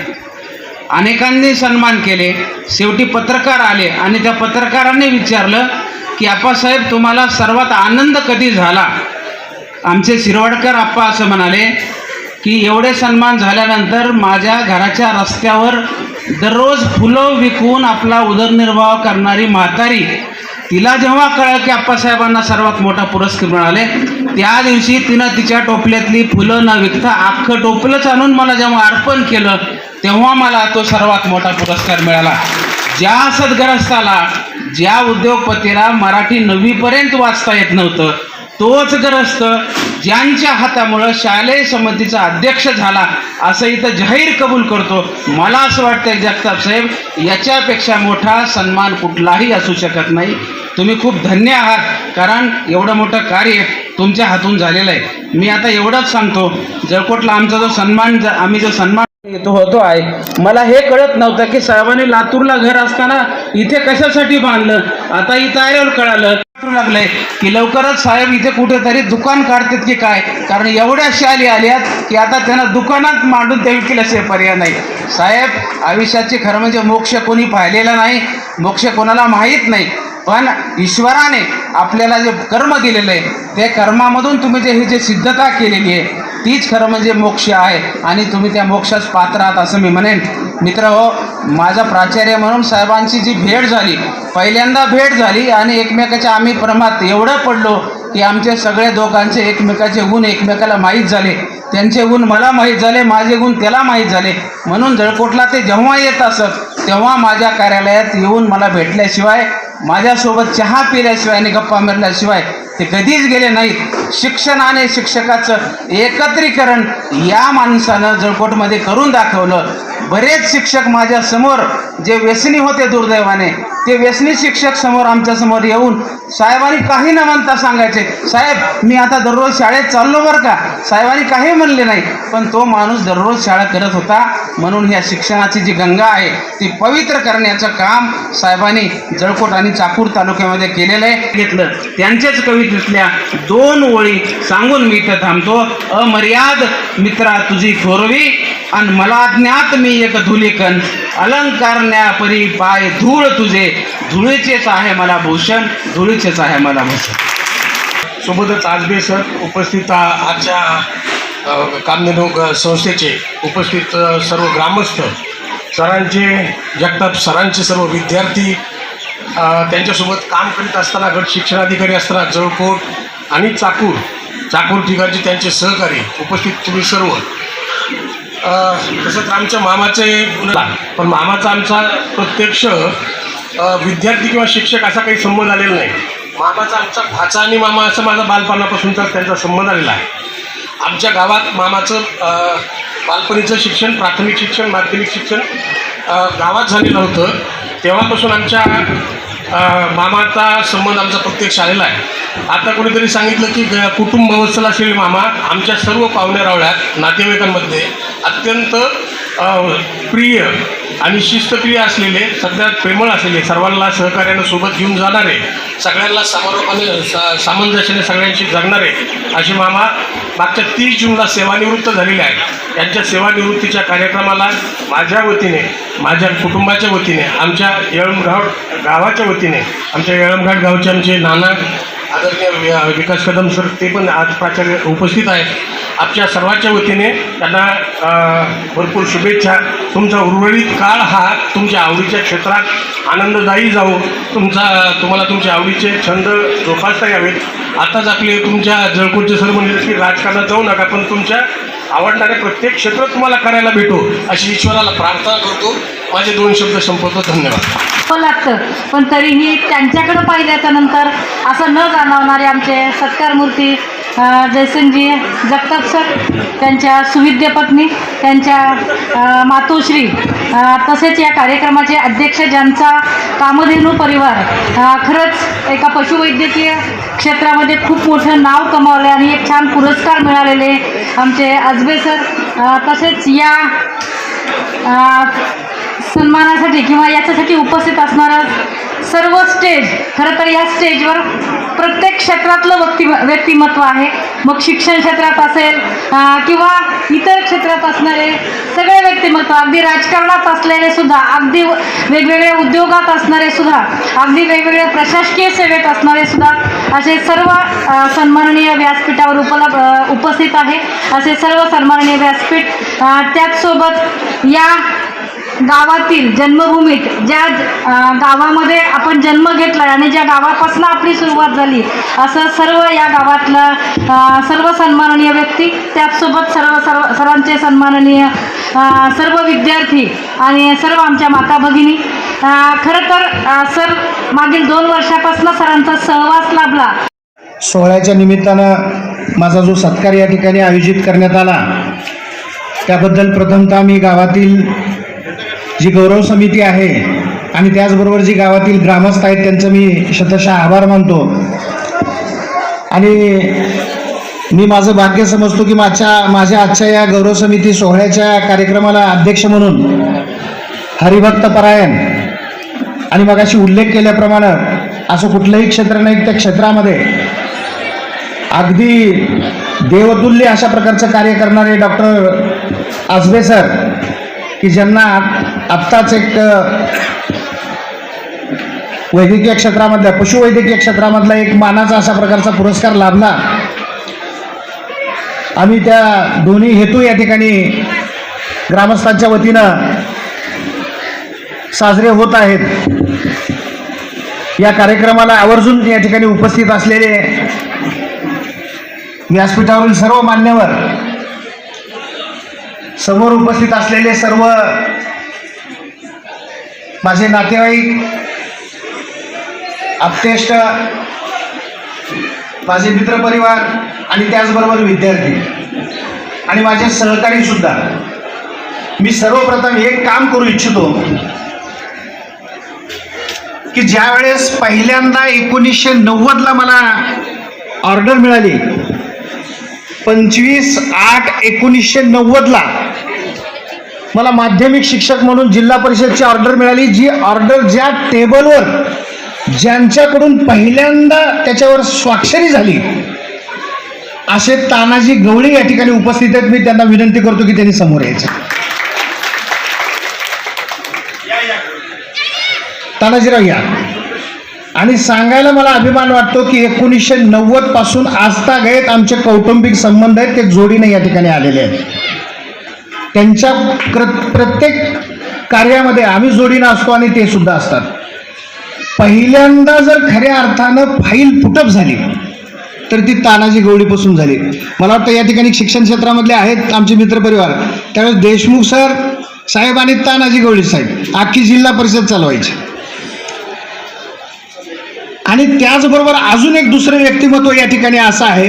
अनेकांनी सन्मान केले. शेवटी पत्रकार आले आणि त्या पत्रकारांनी विचारलं की आप्पासाहेब तुम्हाला सर्वात आनंद कधी झाला? आमचे शिरवाडकर आप्पा असं म्हणाले की एवढे सन्मान झाल्यानंतर माझ्या घराच्या रस्त्यावर दररोज फुलं विकून आपला उदरनिर्वाह करणारी म्हातारी, तिला जेव्हा कळलं की आप्पासाहेबांना सर्वात मोठा पुरस्कार मिळाले, त्या दिवशी तिनं तिच्या टोपल्यातली फुलं न विकता अख्खं टोपलंच आणून मला जेव्हा अर्पण केलं, तेव्हा मला तो सर्वात मोठा पुरस्कार मिळाला. ज्या सद्ग्रस्ताला, ज्या उद्योगपतीला मराठी 9वीपर्यंत वाचता येत नव्हतं, तोच ग्रस्त ज्यांच्या हातामुळं शालेय समितीचा अध्यक्ष झाला असं इथं जाहीर कबूल करतो. मला असं वाटतं जगताप साहेब, याच्यापेक्षा मोठा सन्मान कुठलाही असू शकत नाही. तुम्ही खूप धन्य आहात, कारण एवढं मोठं कार्य तुमच्या हातून झालेलं आहे. मी आता एवढंच सांगतो, जळकोटला आमचा जो सन्मान आम्ही जो सन्मान तो होतो आहे, मला हे कळत नव्हतं की साहेबांनी लातूरला घर असताना इथे कशासाठी बांधलं. आता इथं आल्यावर कळालं लागलंय की लवकरच साहेब इथे कुठेतरी दुकान काढतात की काय, कारण एवढ्या शाली आल्यात की आता त्यांना दुकानात मांडून ते विकल्याशिवाय पर्याय नाही. साहेब, आयुष्याची खरं म्हणजे मोक्ष कोणी पाहिलेला नाही, मोक्ष कोणाला माहीत नाही, पण ईश्वराने आपल्याला जे कर्म दिलेलं आहे त्या कर्मामधून तुम्ही ही जी सिद्धता केलेली आहे तीच खरं म्हणजे मोक्ष आहे आणि तुम्ही त्या मोक्षास पात्र आहात असं मी म्हणेन. मित्र हो, माझा प्राचार्य म्हणून साहेबांची जी भेट झाली, पहिल्यांदा भेट झाली आणि एकमेकाच्या आम्ही प्रेमात एवढं पडलो की आमचे सगळे दोघांचे एकमेकाचे गुण एकमेकाला माहीत झाले. त्यांचे गुण मला माहीत झाले, माझे गुण त्याला माहीत झाले. म्हणून जळकोटला ते जेव्हा येत असत तेव्हा माझ्या कार्यालयात येऊन मला भेटल्याशिवाय, माझ्यासोबत चहा पिल्याशिवाय आणि गप्पा मारल्याशिवाय ते कधीच गेले नाहीत. शिक्षण आणि शिक्षकाचं एकत्रीकरण या माणसानं जळकोटमध्ये करून दाखवलं. बरेच शिक्षक माझ्या समोर जे व्यसनी होते दुर्दैवाने, ते व्यसनी शिक्षक समोर आमच्या समोर येऊन साहेबांनी काही न म्हणता सांगायचे, साहेब मी आता दररोज शाळेत चाललो बरं का. साहेबांनी काही म्हणले नाही, पण तो माणूस दररोज शाळा करत होता. म्हणून ह्या शिक्षणाची जी गंगा आहे ती पवित्र करण्याचं काम साहेबांनी जळकोट आणि चाकूर तालुक्यामध्ये केलेलं आहे. घेतलं त्यांच्याच कवितेतल्या 2 ओळी सांगून मी इथं थांबतो. अमर्याद मित्रा तुझी थोरवी आणि मला ज्ञात मी एक धुलिकन, अलंकारण्या परी पाय धूळ तुझे, धुळीचेच आहे मला भूषण, धुळीचेच आहे मला भूषण. सोबतच आजबे सर उपस्थित आजच्या कामधेनू संस्थेचे उपस्थित सर्व ग्रामस्थ, सरांचे, जगताप सरांचे सर्व विद्यार्थी, त्यांच्यासोबत काम करीत असताना गट शिक्षणाधिकारी असताना जळकोट आणि चाकूर ठिकाणचे त्यांचे सहकारी उपस्थित तुम्ही सर्व. तसंच आमच्या मामाचे पण मामाचा आमचा प्रत्यक्ष विद्यार्थी किंवा शिक्षक असा काही संबंध आलेला नाही. मामाचा आमचा भाचा आणि मामा असा माझा बालपणापासूनचाच त्यांचा संबंध आलेला आहे. आमच्या गावात मामाचं बालपणीचं शिक्षण, प्राथमिक शिक्षण, माध्यमिक शिक्षण गावात झालेलं होतं. तेव्हापासून आमच्या मामाचा संबंध आमचा प्रत्यक्ष आलेला आहे. आता कोणीतरी सांगितलं की कुटुंब वत्सल असलेले मामा आमच्या सर्व पाहुण्यारावळ्यात नातेवाईकांमध्ये अत्यंत प्रिय आणि शिस्तप्रिय असलेले, सगळ्यात प्रेमळ असलेले, सर्वांना सहकार्यानं सोबत घेऊन जाणारे, सगळ्यांना समारोपाने सामंजस्याने सगळ्यांशी जगणारे असे मामा मागच्या 30 जूनला सेवानिवृत्त झालेले आहेत. यांच्या सेवानिवृत्तीच्या कार्यक्रमाला माझ्या वतीने, माझ्या कुटुंबाच्या वतीने, आमच्या येळमघाट गावाच्या वतीने, आमच्या येळमघाट गावचे आमचे नाना आदरणीय विकास कदम सर ते पण आज प्राचार्य उपस्थित आहेत. आमच्या सर्वांच्या वतीने त्यांना भरपूर शुभेच्छा. तुमचा उर्वरित काळ हा तुमच्या आवडीच्या क्षेत्रात आनंददायी जाऊ, तुम्हाला तुमचे आवडीचे छंद जोपासता यावेत. आताच आपले तुमच्या जळकोटचे सर म्हणले की राजकारणात जाऊ नका, पण तुमच्या आवडणारे प्रत्येक क्षेत्र तुम्हाला करायला भेटो अशी ईश्वराला प्रार्थना करतो. माझे 2 शब्द संपवतो. धन्यवाद. लागतं, पण तरीही त्यांच्याकडे पाहिल्याच्या नंतर असं न जाणवणारे आमचे सत्कारमूर्ती जयसिंगजी जगताप सर, त्यांच्या सुविद्य पत्नी, त्यांच्या मातोश्री, तसेच या कार्यक्रमाचे अध्यक्ष ज्यांचा कामधेनू परिवार खरंच एका पशुवैद्यकीय क्षेत्रामध्ये खूप मोठं नाव कमावले आणि एक छान पुरस्कार मिळालेले आमचे आजबे सर, तसेच या सन्मानासाठी किंवा याच्यासाठी उपस्थित असणारं सर्व स्टेज, खरं तर या स्टेजवर प्रत्येक क्षेत्रातलं व्यक्तिमत्व आहे. मग शिक्षण क्षेत्रात असेल किंवा इतर क्षेत्रात असणारे सगळे व्यक्तिमत्व, अगदी राजकारणात असलेले सुद्धा, अगदी वेगवेगळ्या उद्योगात असणारे सुद्धा, अगदी वेगवेगळ्या प्रशासकीय सेवेत असणारे सुद्धा, असे सर्व सन्माननीय व्यासपीठावर उपस्थित आहे. असे सर्व सन्माननीय व्यासपीठ, त्याचसोबत या गावातील जन्मभूमीत, ज्या गावामध्ये आपण जन्म घेतला आणि ज्या गावापासून आपली सुरुवात झाली, असं सर्व या गावातलं सर्व सन्माननीय व्यक्ती, त्याचसोबत सरांचे सन्माननीय सर्व विद्यार्थी आणि सर्व आमच्या माता भगिनी. खरं तर सर मागील 2 वर्षापासून सरांचा सहवास लाभला. सोहळ्याच्या निमित्तानं माझा जो सत्कार या ठिकाणी आयोजित करण्यात आला त्याबद्दल प्रथमतः मी गावातील जी गौरव समिती आहे आणि त्याचबरोबर जी गावातील ग्रामस्थ आहेत त्यांचं मी शतशः आभार मानतो. आणि मी माझं भाग्य समजतो की माझ्या आजच्या या गौरव समिती सोहळ्याच्या कार्यक्रमाला अध्यक्ष म्हणून हरिभक्त परायण आणि मगाशी उल्लेख केल्याप्रमाणे असं कुठलंही क्षेत्र नाही, त्या क्षेत्रामध्ये अगदी देवतुल्य अशा प्रकारचं कार्य करणारे डॉक्टर आजबे सर, की ज्यांना आत्ताच एक वैद्यकीय क्षेत्रामधल्या, पशुवैद्यकीय क्षेत्रामधला एक मानाचा अशा प्रकारचा पुरस्कार लाभला. आम्ही त्या दोन्ही हेतू या ठिकाणी ग्रामस्थांच्या वतीनं साजरे होत आहेत. या कार्यक्रमाला आवर्जून या ठिकाणी उपस्थित असलेले व्यासपीठावरील सर्व मान्यवर, समोर उपस्थित असलेले सर्व माझे नातेवाईक, आप्तेष्ट, माझे मित्रपरिवार आणि त्याचबरोबर विद्यार्थी आणि माझे सहकारी सुद्धा, मी सर्वप्रथम एक काम करू इच्छितो की ज्या वेळेस पहिल्यांदा 1990ला मला ऑर्डर मिळाली, 25/8/1990ला मला माध्यमिक शिक्षक म्हणून जिल्हा परिषदची ऑर्डर मिळाली, जी ऑर्डर ज्या टेबलवर ज्यांच्याकडून पहिल्यांदा त्याच्यावर स्वाक्षरी झाली असे तानाजी गवळी या ठिकाणी उपस्थित आहेत. मी त्यांना विनंती करतो की त्यांनी समोर यायचं. तानाजीराव या. आणि सांगायला मला अभिमान वाटतो की 1990 पासून आजतागायत आमचे कौटुंबिक संबंध आहेत ते जोडीने या ठिकाणी आलेले आहेत. त्यांच्या प्रत्येक कार्यामध्ये आम्ही जोडीनं असतो आणि ते सुद्धा असतात. पहिल्यांदा जर खऱ्या अर्थानं फाईल फुटअप झाली तर ती तानाजी गवळीपासून झाली. मला वाटतं या ठिकाणी शिक्षण क्षेत्रामधले आहेत आमचे मित्रपरिवार, त्यावेळेस देशमुख सर साहेब आणि तानाजी गवळी साहेब अख्खी जिल्हा परिषद चालवायची. आणि त्याचबरोबर अजून एक दुसरं व्यक्तिमत्व या ठिकाणी असं आहे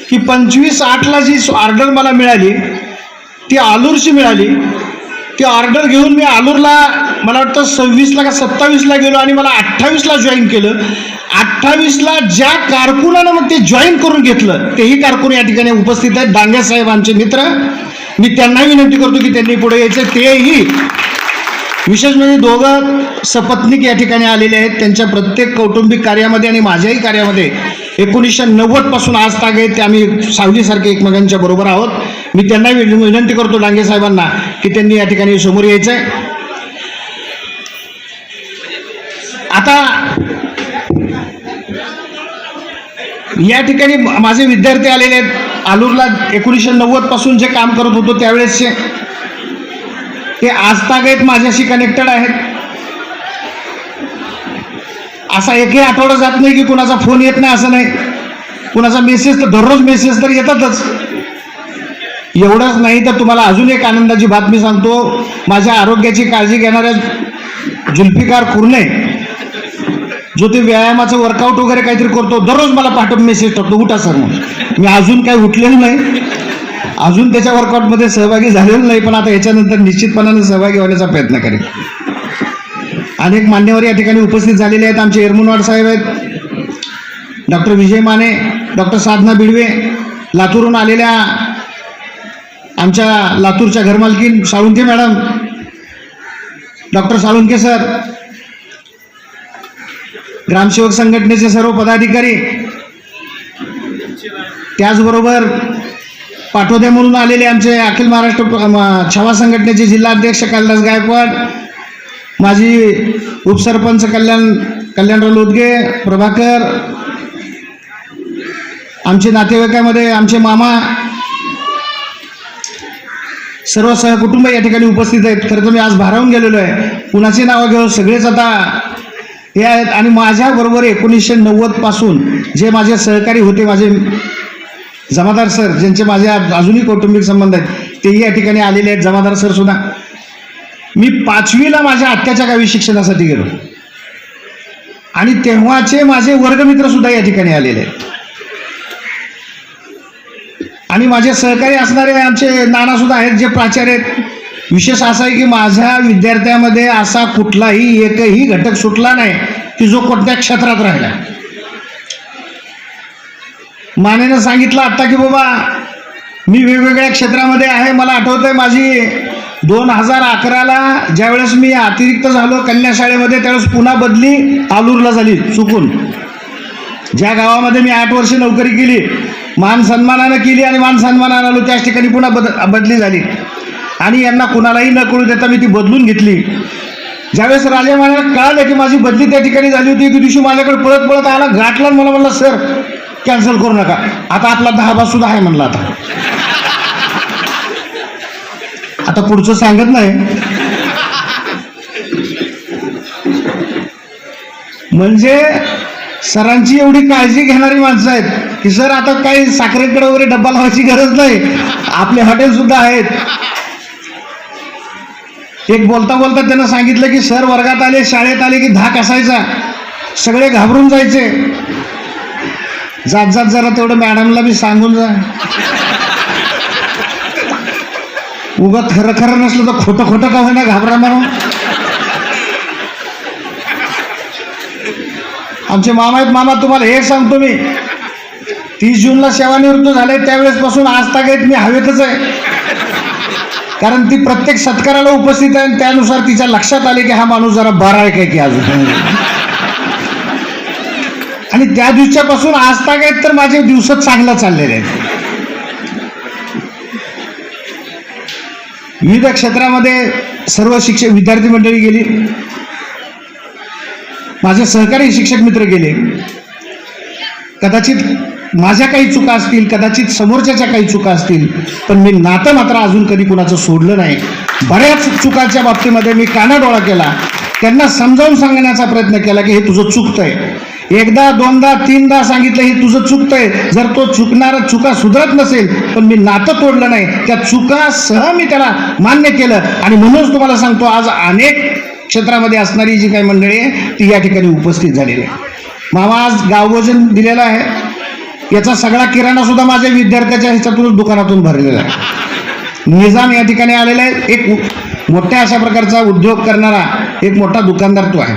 की 25/8ला जी ऑर्डर मला मिळाली ती आलूरची मिळाली. ती ऑर्डर घेऊन मी आलूरला मला वाटतं 26ला का 27ला गेलो आणि मला 28ला जॉईन केलं. 28ला ज्या कारकुनानं मग ते जॉईन करून घेतलं तेही कारकून या ठिकाणी उपस्थित आहेत. डांगे साहेब आमचे मित्र, मी त्यांना विनंती करतो की त्यांनी पुढे यायचं. तेही विशेष म्हणजे दोघं सपत्नीक या ठिकाणी आलेले आहेत. त्यांच्या प्रत्येक कौटुंबिक कार्यामध्ये आणि माझ्याही कार्यामध्ये 1990 पासून आज तागेत आम्ही सावलीसारखे एकमेकांच्या बरोबर आहोत. मी त्यांना विनंती करतो डांगे साहेबांना की त्यांनी या ठिकाणी समोर यायचं आहे. आता या ठिकाणी माझे विद्यार्थी आलेले आहेत. आलूरला 1990 पासून जे काम करत होतो त्यावेळेसचे ते आजतागायत माझ्याशी कनेक्टेड आहेत. असा एकही आठवडा जात नाही की कुणाचा फोन येत नाही असं नाही. कुणाचा मेसेज तर दररोज मेसेज तर येतातच. एवढंच नाही तर तुम्हाला अजून एक आनंदाची बातमी सांगतो. माझ्या आरोग्याची काळजी घेणाऱ्या जुल्फिकार कुर्णे जो ते व्यायामाचं वर्कआउट वगैरे काहीतरी करतो, दररोज मला पाठवून मेसेज टाकतो उठा सर म्हणून. मी अजून काही उठलेलं नाही, अजून त्याच्या वर्कआउटमध्ये सहभागी झालेलो नाही, पण आता याच्यानंतर निश्चितपणाने सहभागी होण्याचा प्रयत्न करेन. अनेक मान्यवर या ठिकाणी उपस्थित झालेले आहेत. आमचे एरमुनवाड साहेब आहेत, डॉक्टर विजय माने, डॉक्टर साधना बिडवे, लातूरहून आलेल्या आमच्या लातूरच्या घरमालकीन Salunke madam, doctor Salunke sir, ग्रामसेवक संघटनेचे सर्व पदाधिकारी, त्याचबरोबर पाटोदे म्हणून आलेले आमचे अखिल महाराष्ट्र छावा संघटनेचे जिल्हाध्यक्ष कैलास गायकवाड, माजी उपसरपंच कल्याणराव लोदगे, प्रभाकर, आमचे नातेवाईकामध्ये आमचे मामा, सर्व सहकुटुंब या ठिकाणी उपस्थित आहेत. खरं तर मी आज भारावून गेलेलो आहे, कुणाची नावं घेऊ, सगळेच आता हे आहेत. आणि माझ्याबरोबर 1990 पासून जे माझे सहकारी होते, माझे जमादार सर, ज्यांचे माझे अजूनही कौटुंबिक संबंध आहेत, तेही या ठिकाणी आलेले आहेत. जमादार सर सुद्धा. मी 5वीला माझ्या आत्याच्या गावी शिक्षणासाठी गेलो आणि तेव्हाचे माझे वर्गमित्र सुद्धा या ठिकाणी आलेले आहेत. आणि माझे सहकारी असणारे आमचे नाना सुद्धा आहेत जे प्राचार्य आहेत. विशेष असा आहे की माझ्या विद्यार्थ्यामध्ये असा कुठलाही एकही घटक सुटला नाही की जो कोणत्या क्षेत्रात राहिला. मानेनं सांगितलं आता की बाबा मी वेगवेगळ्या क्षेत्रामध्ये आहे. मला आठवतंय माझी 2011ला ज्यावेळेस मी अतिरिक्त झालो कन्या शाळेमध्ये, त्यावेळेस पुन्हा बदली आलूरला झाली चुकून. ज्या गावामध्ये मी 8 वर्ष नोकरी केली, मान सन्मानानं केली आणि मान सन्मानानं आलो, त्याच ठिकाणी पुन्हा बदली झाली. आणि यांना कुणालाही न कळू देता मी ती बदलून घेतली. ज्यावेळेस राजा महाराज कळालं की माझी बदली त्या ठिकाणी झाली होती, त्या दिवशी माझ्याकडे पळत पळत आला, गाठला, मला म्हणला सर कॅन्सल करू नका, आता आपला 10 सुद्धा आहे म्हणला. आता पुढचं सांगत नाही. म्हणजे सरांची एवढी काळजी घेणारी माणसं आहेत की सर आता काही साखरेकडे वगैरे डब्बा लावायची गरज नाही, आपले हॉटेल सुद्धा आहेत. एक बोलता बोलता त्यांना सांगितलं की सर वर्गात आले, शाळेत आले की धाक असायचा, सगळे घाबरून जायचे. जात जात जरा तेवढं मॅडमला बी सांगून जा. उगाच खरं खरं नसलं तर खोटं खोटं का होईना घाबरा म्हणून. आमचे मामा आहेत. मामा तुम्हाला हे सांगतो मी, 30 जूनला सेवानिवृत्त झाले त्यावेळेसपासून आज तागेत मी हवेतच आहे. कारण ती प्रत्येक सत्काराला उपस्थित आहे आणि त्यानुसार तिच्या लक्षात आले की हा माणूस जरा बरा आहे काय की अजून. आणि त्या दिवसापासून आज तागेत तर माझे दिवस चांगलं चाललेले आहेत. विविध क्षेत्रामध्ये सर्व शिक्षक विद्यार्थी मंडळी गेली, माझे सहकारी शिक्षक मित्र गेले. कदाचित माझ्या काही चुका असतील, कदाचित समोरच्याच्या काही चुका असतील, पण मी नातं मात्र अजून कधी कुणाचं सोडलं नाही. बऱ्याच चुकाच्या बाबतीमध्ये मी कानाडोळा केला, त्यांना समजावून सांगण्याचा प्रयत्न केला की हे तुझं चुकतंय. एकदा दोनदा तीनदा सांगितलं हे तुझं चुकतंय. जर तो चुका सुधारत नसेल, पण मी नातं तोडलं नाही, त्या चुकासह मी त्याला मान्य केलं. आणि म्हणूनच तुम्हाला सांगतो, आज अनेक क्षेत्रामध्ये असणारी जी काही मंडळी आहे ती या ठिकाणी उपस्थित झालेली आहे. मामा आज गावभोजन दिलेलं आहे, याचा सगळा किराणा सुद्धा माझ्या विद्यार्थ्याच्या ह्याच्यातूनच दुकानातून भरलेला आहे. निजाम या ठिकाणी आलेला आहे, एक मोठ्या अशा प्रकारचा उद्योग करणारा एक मोठा दुकानदार तो आहे.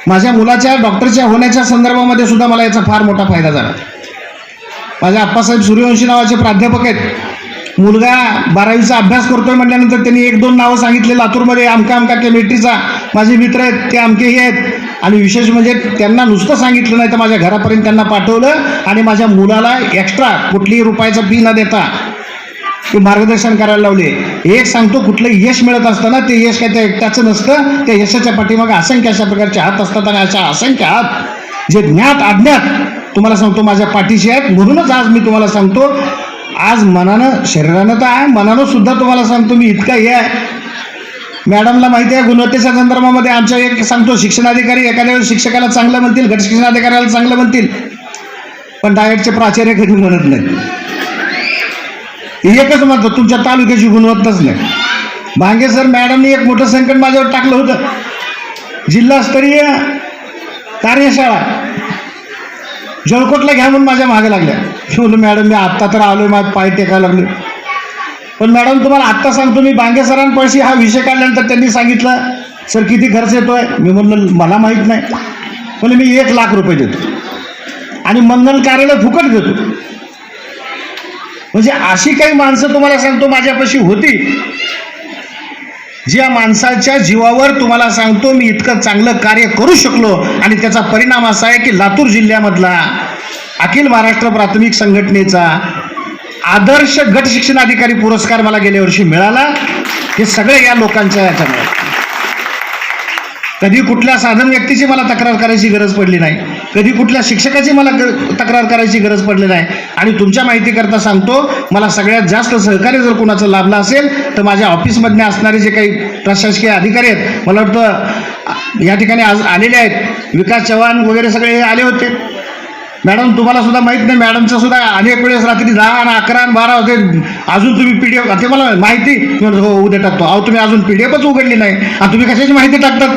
माझ्या मुलाच्या डॉक्टरच्या होण्याच्या संदर्भामध्ये सुद्धा मला याचा फार मोठा फायदा झाला. माझ्या आप्पासाहेब सूर्यवंशी नावाचे प्राध्यापक आहेत. मुलगा 12वीचा अभ्यास करतोय म्हटल्यानंतर त्यांनी 1-2 नावं सांगितले लातूरमध्ये, आमका आमका केमिस्ट्रीचा माझे मित्र आहेत ते आमकेही आहेत. आणि विशेष म्हणजे त्यांना नुसतं सांगितलं नाही तर माझ्या घरापर्यंत त्यांना पाठवलं आणि माझ्या मुलाला एक्स्ट्रा कुठलीही रुपयाचा फी न देता ते मार्गदर्शन करायला लावले. एक सांगतो, कुठलं यश मिळत असताना ते यश काय त्या एकट्याचं नसतं, त्या यशाच्या पाठीमागे असंख्य अशा प्रकारचे हात असतात. आणि अशा असंख्य हात जे ज्ञात अज्ञात तुम्हाला सांगतो माझ्या पाठीशी आहेत. म्हणूनच आज मी तुम्हाला सांगतो, आज मनानं शरीरानं तर आहे, मनानं सुद्धा तुम्हाला सांगतो मी इतका हे आहे. मॅडमला माहिती आहे गुणवत्तेच्या संदर्भामध्ये आमच्या एक सांगतो, शिक्षणाधिकारी एखाद्या वेळेस शिक्षकाला चांगलं म्हणतील, गट शिक्षणाधिकाऱ्याला चांगलं म्हणतील, पण डायटचे प्राचार्य कधी म्हणत नाहीत. एकच म्हणतो, तुमच्या तालुक्याची गुणवत्ताच नाही. भांगे सर मॅडमनी एक मोठं संकट माझ्यावर टाकलं होतं. जिल्हास्तरीय कार्यशाळा जळकोटला घ्या म्हणून माझ्या मागे लागल्या. म्हणून मॅडम मी आत्ता तर आलोय, माझं पाय टेकायला लागले. पण मॅडम तुम्हाला आत्ता सांगतो, मी बांगे सरांपाशी हा विषय काढल्यानंतर त्यांनी सांगितलं, सर किती खर्च येतोय? मी म्हणलं मला माहीत नाही. पण मी 1 लाख रुपये देतो आणि मंगल कार्यालय फुकट देतो. म्हणजे अशी काही माणसं तुम्हाला सांगतो माझ्यापाशी होती, ज्या माणसाच्या जीवावर तुम्हाला सांगतो मी इतकं चांगलं कार्य करू शकलो. आणि त्याचा परिणाम असा आहे की लातूर जिल्ह्यामधला अखिल महाराष्ट्र प्राथमिक संघटनेचा आदर्श गट शिक्षणाधिकारी पुरस्कार मला गेल्या वर्षी मिळाला. हे सगळे या लोकांच्या याच्यामुळे. कधी कुठल्या साधन व्यक्तीची मला तक्रार करायची गरज पडली नाही, कधी कुठल्या शिक्षकाची मला तक्रार करायची गरज पडली नाही. आणि तुमच्या माहितीकरता सांगतो, मला सगळ्यात जास्त सहकार्य जर कुणाचं लाभलं असेल तर माझ्या ऑफिसमधले असणारे जे काही प्रशासकीय अधिकारी आहेत, मला वाटतं या ठिकाणी आज आलेले आहेत, विकास चव्हाण वगैरे सगळे आले होते. मॅडम तुम्हाला सुद्धा माहीत नाही, मॅडमचं सुद्धा अनेक वेळेस रात्री 10 आणि 11 आणि 12 होते, अजून तुम्ही PDF, ते मला माहिती, हो उद्या टाकतो. अहो तुम्ही अजून PDFच उघडली नाही आणि तुम्ही कशाची माहिती टाकतात?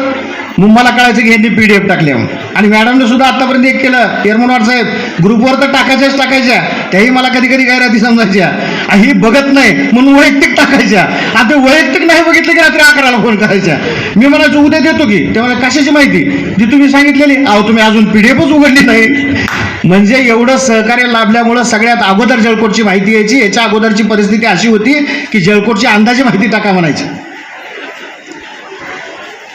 मग मला कळायचं की यांनी PDF टाकले. आणि मॅडमने सुद्धा आतापर्यंत एक केलं, चेअरमन साहेब ग्रुपवर तर टाकायच्या, त्याही मला कधी कधी गैरती समजायच्या, ही बघत नाही म्हणून वैयक्तिक टाकायच्या. आणि ते वैयक्तिक नाही बघितलं की रात्री 11ला फोन करायच्या. मी म्हणायचो उद्या देतो की, तेव्हा कशाची माहिती जी तुम्ही सांगितलेली? अहो तुम्ही अजून PDFच उघडली नाही. म्हणजे एवढं सहकार्य लाभल्यामुळं सगळ्यात अगोदर जळकोटची माहिती यायची. याच्या अगोदरची परिस्थिती अशी होती की जळकोटची अंदाजे माहिती टाका म्हणायची.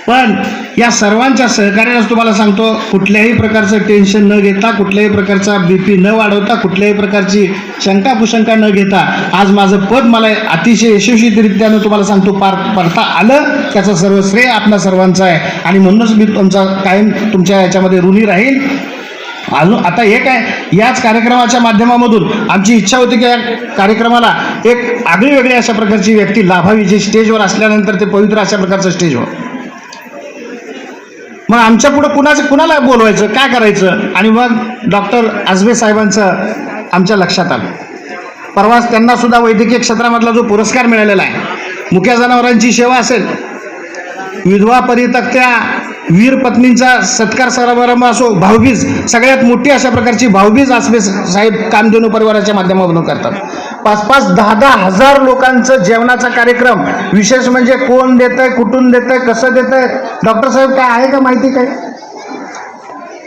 पण या सर्वांच्या सहकार्यालाच तुम्हाला सांगतो, कुठल्याही प्रकारचं टेन्शन न घेता, कुठल्याही प्रकारचा BP न वाढवता, कुठल्याही प्रकारची शंका कुशंका न घेता आज माझं पद मला अतिशय यशस्वीरित्यानं तुम्हाला सांगतो पार पडता आलं. त्याचं सर्व श्रेय आपल्या सर्वांचं आहे. आणि म्हणूनच मी तुमचा कायम तुमच्या याच्यामध्ये ऋणी राहील. अजून आता एक आहे, याच कार्यक्रमाच्या माध्यमामधून आमची इच्छा होती की या कार्यक्रमाला एक आगळी वेगळी अशा प्रकारची व्यक्ती लाभावी, जी स्टेजवर असल्यानंतर ते पवित्र अशा प्रकारचं स्टेज हो. मग आमच्या पुढं कुणाला बोलवायचं, काय करायचं? आणि मग डॉक्टर आजबे साहेबांचं आमच्या लक्षात आलं. परवाच त्यांना सुद्धा वैद्यकीय क्षेत्रामधला जो पुरस्कार मिळालेला आहे, मुक्या जनावरांची सेवा असेल, विधवा परित्यक्त्या वीर पत्नींचा सत्कार समारंभ असो, भाऊबीज, सगळ्यात मोठी अशा प्रकारची भाऊबीज आजबे साहेब कामधेनू परिवाराच्या माध्यमातून करतात. 5-5, 10-10 हजार लोकांचं जेवणाचा कार्यक्रम. विशेष म्हणजे कोण देतंय, कुठून देतंय, कसं देतंय, डॉक्टर साहेब काय आहे का माहिती? काय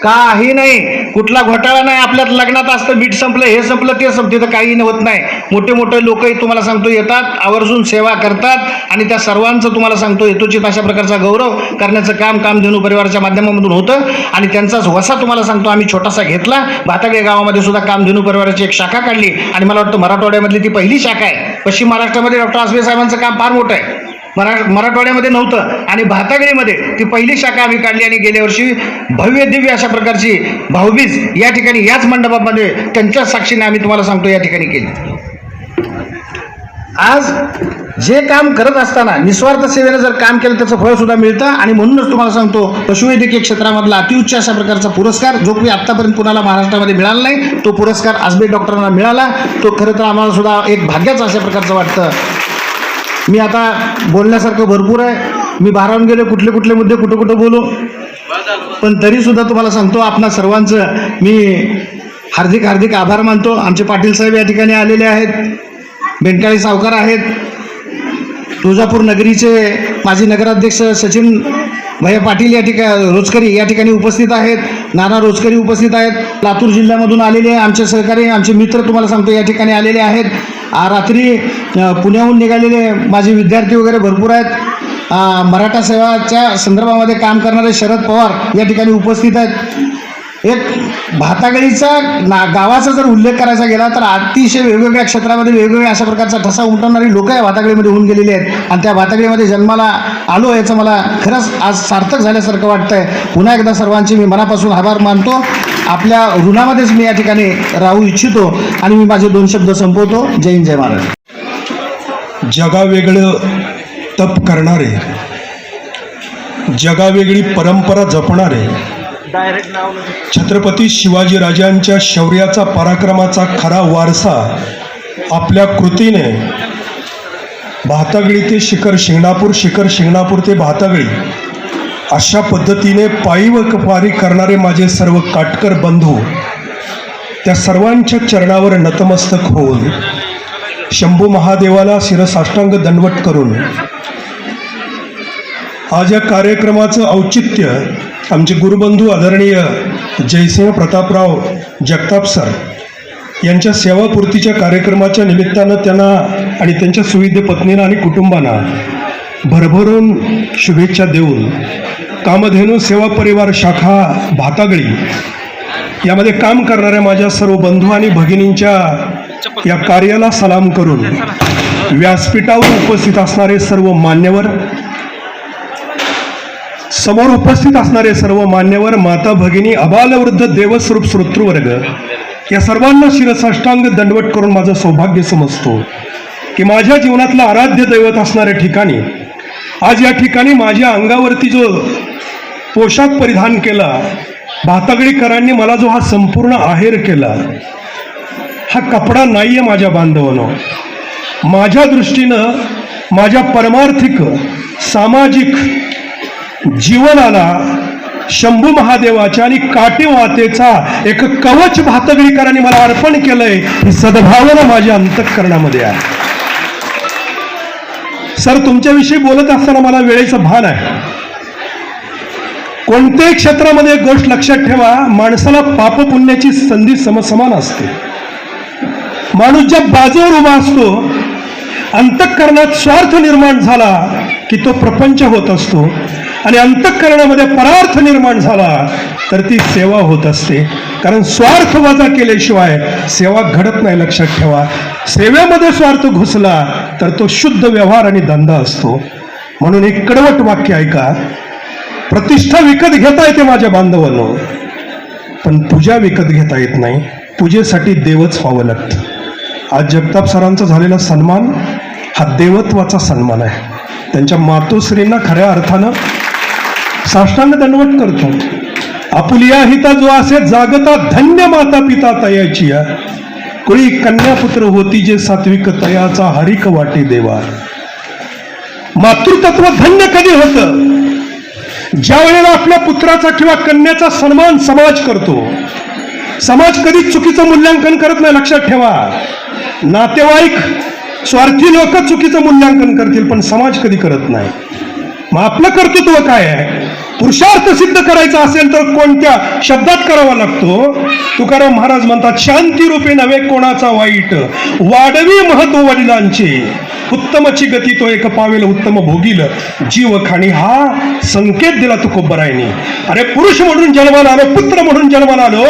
काही नाही, कुठला घोटाळा नाही. आपल्यात लग्नात असतं मीठ संपलं, हे संपलं, ते संपलं, तर काही होत नाही. मोठे मोठे लोकही तुम्हाला सांगतो येतात, आवर्जून सेवा करतात आणि त्या सर्वांचं तुम्हाला सांगतो यथोचित अशा प्रकारचा गौरव करण्याचं काम कामधेनू परिवाराच्या माध्यमामधून होतं. आणि त्यांचाच वसा तुम्हाला सांगतो आम्ही छोटासा घेतला. भातागळे गावामध्ये सुद्धा कामधेनू परिवाराची एक शाखा काढली आणि मला वाटतं मराठवाड्यामधली ती पहिली शाखा आहे. पश्चिम महाराष्ट्रामध्ये डॉक्टर आसबे साहेबांचं काम फार मोठं आहे, मराठवाड्यामध्ये नव्हतं आणि भातागळीमध्ये ती पहिली शाखा आम्ही काढली. आणि गेल्या वर्षी भव्य दिव्य अशा प्रकारची भाऊबीज या ठिकाणी याच मंडपामध्ये त्यांच्याच साक्षीने आम्ही तुम्हाला सांगतो या ठिकाणी केली. आज जे काम करत असताना निस्वार्थ सेवेनं जर काम केलं त्याचं फळ सुद्धा मिळतं. आणि म्हणूनच तुम्हाला सांगतो पशुवैद्यकीय क्षेत्रामधला अतिउच्च अशा प्रकारचा पुरस्कार जो की आत्तापर्यंत कुणाला महाराष्ट्रामध्ये मिळाला नाही, तो पुरस्कार आसबे डॉक्टरांना मिळाला. तो खरं तर आम्हाला सुद्धा एक भाग्याचं अशा प्रकारचं वाटतं. मी आता बोलण्यासारखं भरपूर आहे, मी भारावून गेले कुठले कुठले मुद्दे कुठं कुठं बोलू, पण तरीसुद्धा तुम्हाला सांगतो आपणा सर्वांचं मी हार्दिक हार्दिक आभार मानतो. आमचे पाटील साहेब या ठिकाणी आलेले आहेत, बेंटाळी सावकार आहेत, तुळजापूर नगरीचे माजी नगराध्यक्ष सचिन भैया पाटील या ठिकाणी रोजकरी या ठिकाणी उपस्थित आहेत, नाना रोजकरी उपस्थित आहेत, लातूर जिल्ह्यामधून आलेले आमचे सहकारी आमचे मित्र तुम्हाला सांगतो या ठिकाणी आलेले आहेत. रात्री पुण्याहून निघालेले माझे विद्यार्थी वगैरे भरपूर आहेत. मराठा सेवाच्या संदर्भामध्ये काम करणारे शरद पवार या ठिकाणी उपस्थित आहेत. एक भातागळीचा गावाचा जर उल्लेख करायचा गेला तर अतिशय वेगवेगळ्या क्षेत्रामध्ये वेगवेगळ्या अशा प्रकारचा ठसा उमटवणारी लोक या भातागळीमध्ये होऊन गेलेली आहेत. आणि त्या भातागळीमध्ये जन्माला आलो याचं मला खरंच आज सार्थक झाल्यासारखं वाटतंय. पुन्हा एकदा सर्वांचे मी मनापासून आभार मानतो. आपल्या ऋणामध्येच मी या ठिकाणी राहू इच्छितो आणि मी माझे 2 शब्द संपवतो. जय हिंद, जय महाराज. जगावेगळं तप करणारे, जगावेगळी परंपरा जपणारे, छत्रपती शिवाजीराजांच्या शौर्याचा पराक्रमाचा खरा वारसा आपल्या कृतीने भातागळी ते शिखर शिंगणापूर, शिखर शिंगणापूर ते भातागळी अशा पद्धतीने पायी वारी करणारे माझे सर्व काटकर बंधू, त्या सर्वांच्या चरणावर नतमस्तक होऊन शंभू महादेवाला शिरसाष्टांग दंडवत करून आज या कार्यक्रमाचं औचित्य आमचे गुरुबंधू आदरणीय जयसिंह प्रतापराव जगताप सर यांच्या सेवापूर्तीच्या कार्यक्रमाच्या निमित्तानं त्यांना आणि त्यांच्या सुविद्य पत्नीला आणि कुटुंबांना भरभरून शुभेच्छा देऊन कामधेनू सेवा परिवार शाखा भातागळी यामध्ये काम करणाऱ्या माझ्या सर्व बंधू आणि भगिनींच्या या कार्याला सलाम करून व्यासपीठावर उपस्थित असणारे सर्व मान्यवर, समोर उपस्थित असणारे सर्व मान्यवर, माता भगिनी, अबालवृद्ध देवस्वरूप श्रोतृवर्ग या सर्वांना शिरसाष्टांग दंडवत करून माझं सौभाग्य समजतो की माझ्या जीवनातलं आराध्य दैवत असणाऱ्या ठिकाणी आज या ठिकाणी माझ्या अंगावरती जो पोशाख परिधान केला, भातागळीकरांनी मला जो हा संपूर्ण आहेर केला, हा कपडा नाहीये माझ्या बांधवांनो. माझ्या दृष्टीनं माझ्या परमार्थिक सामाजिक जीवनाला शंभू महादेवाच्या आणि काटे वातेचा एक कवच भातगळीकरांनी मला अर्पण केलंय, ही सद्भावना माझ्या अंतःकरणामध्ये आहे. सर, तुमच्याविषयी बोलत असताना मला वेळेचं भान आहे. कोणत्याही क्षेत्रामध्ये एक गोष्ट लक्षात ठेवा, माणसाला पाप पुण्याची संधी समसमान असते. माणूस ज्या बाजूवर उभा असतो, अंतःकरणात स्वार्थ निर्माण झाला की तो प्रपंच होत असतो आणि अंतःकरणामध्ये परार्थ निर्माण झाला तर ती सेवा होत असते. कारण स्वार्थ वजा केल्याशिवाय सेवा घडत नाही. लक्षात ठेवा, सेवेमध्ये स्वार्थ घुसला तर तो शुद्ध व्यवहार आणि धंदा असतो. म्हणून एक कडवट वाक्य ऐका, प्रतिष्ठा विकत घेता येते माझ्या बांधवांनो, पण पूजा विकत घेता येत नाही. पूजेसाठी देवच व्हावं लागतं. आज जगताप सरांचा झालेला सन्मान हा देवत्वाचा सन्मान आहे. त्यांच्या मातोश्रींना खऱ्या अर्थानं साष्टांग दंडवत करतो. आपुलिया हिता जो असे जागता धन्य माता पिता तयाची, कुळी कन्यापुत्र होती जे सात्विक तयाचा हरिक वाटे देवा. मातृतत्व धन्य कधी होतं? ज्या वेळेला आपल्या पुत्राचा किंवा कन्याचा सन्मान समाज करतो, समाज कधीच चुकीचं मूल्यांकन करत नाही, लक्षात ठेवा. नातेवाईक स्वार्थी लोक चुकीचं मूल्यांकन करतील, पण समाज कधी करत नाही. मग आपलं कर्तृत्व काय आहे? पुरुषार्थ सिद्ध करायचा असेल तर कोणत्या शब्दात करावा लागतो? तुकाराम महाराज म्हणतात, शांती रूपे नव्हे कोणाचा वाईट, वाढवी महत्व वडिलांचे, उत्तमची गती तो एक पावेल उत्तम भोगील, जीव खाणी हा संकेत दिला तुकोबरायनी. अरे पुरुष म्हणून जन्माला आलो, पुत्र म्हणून जन्माला आलो,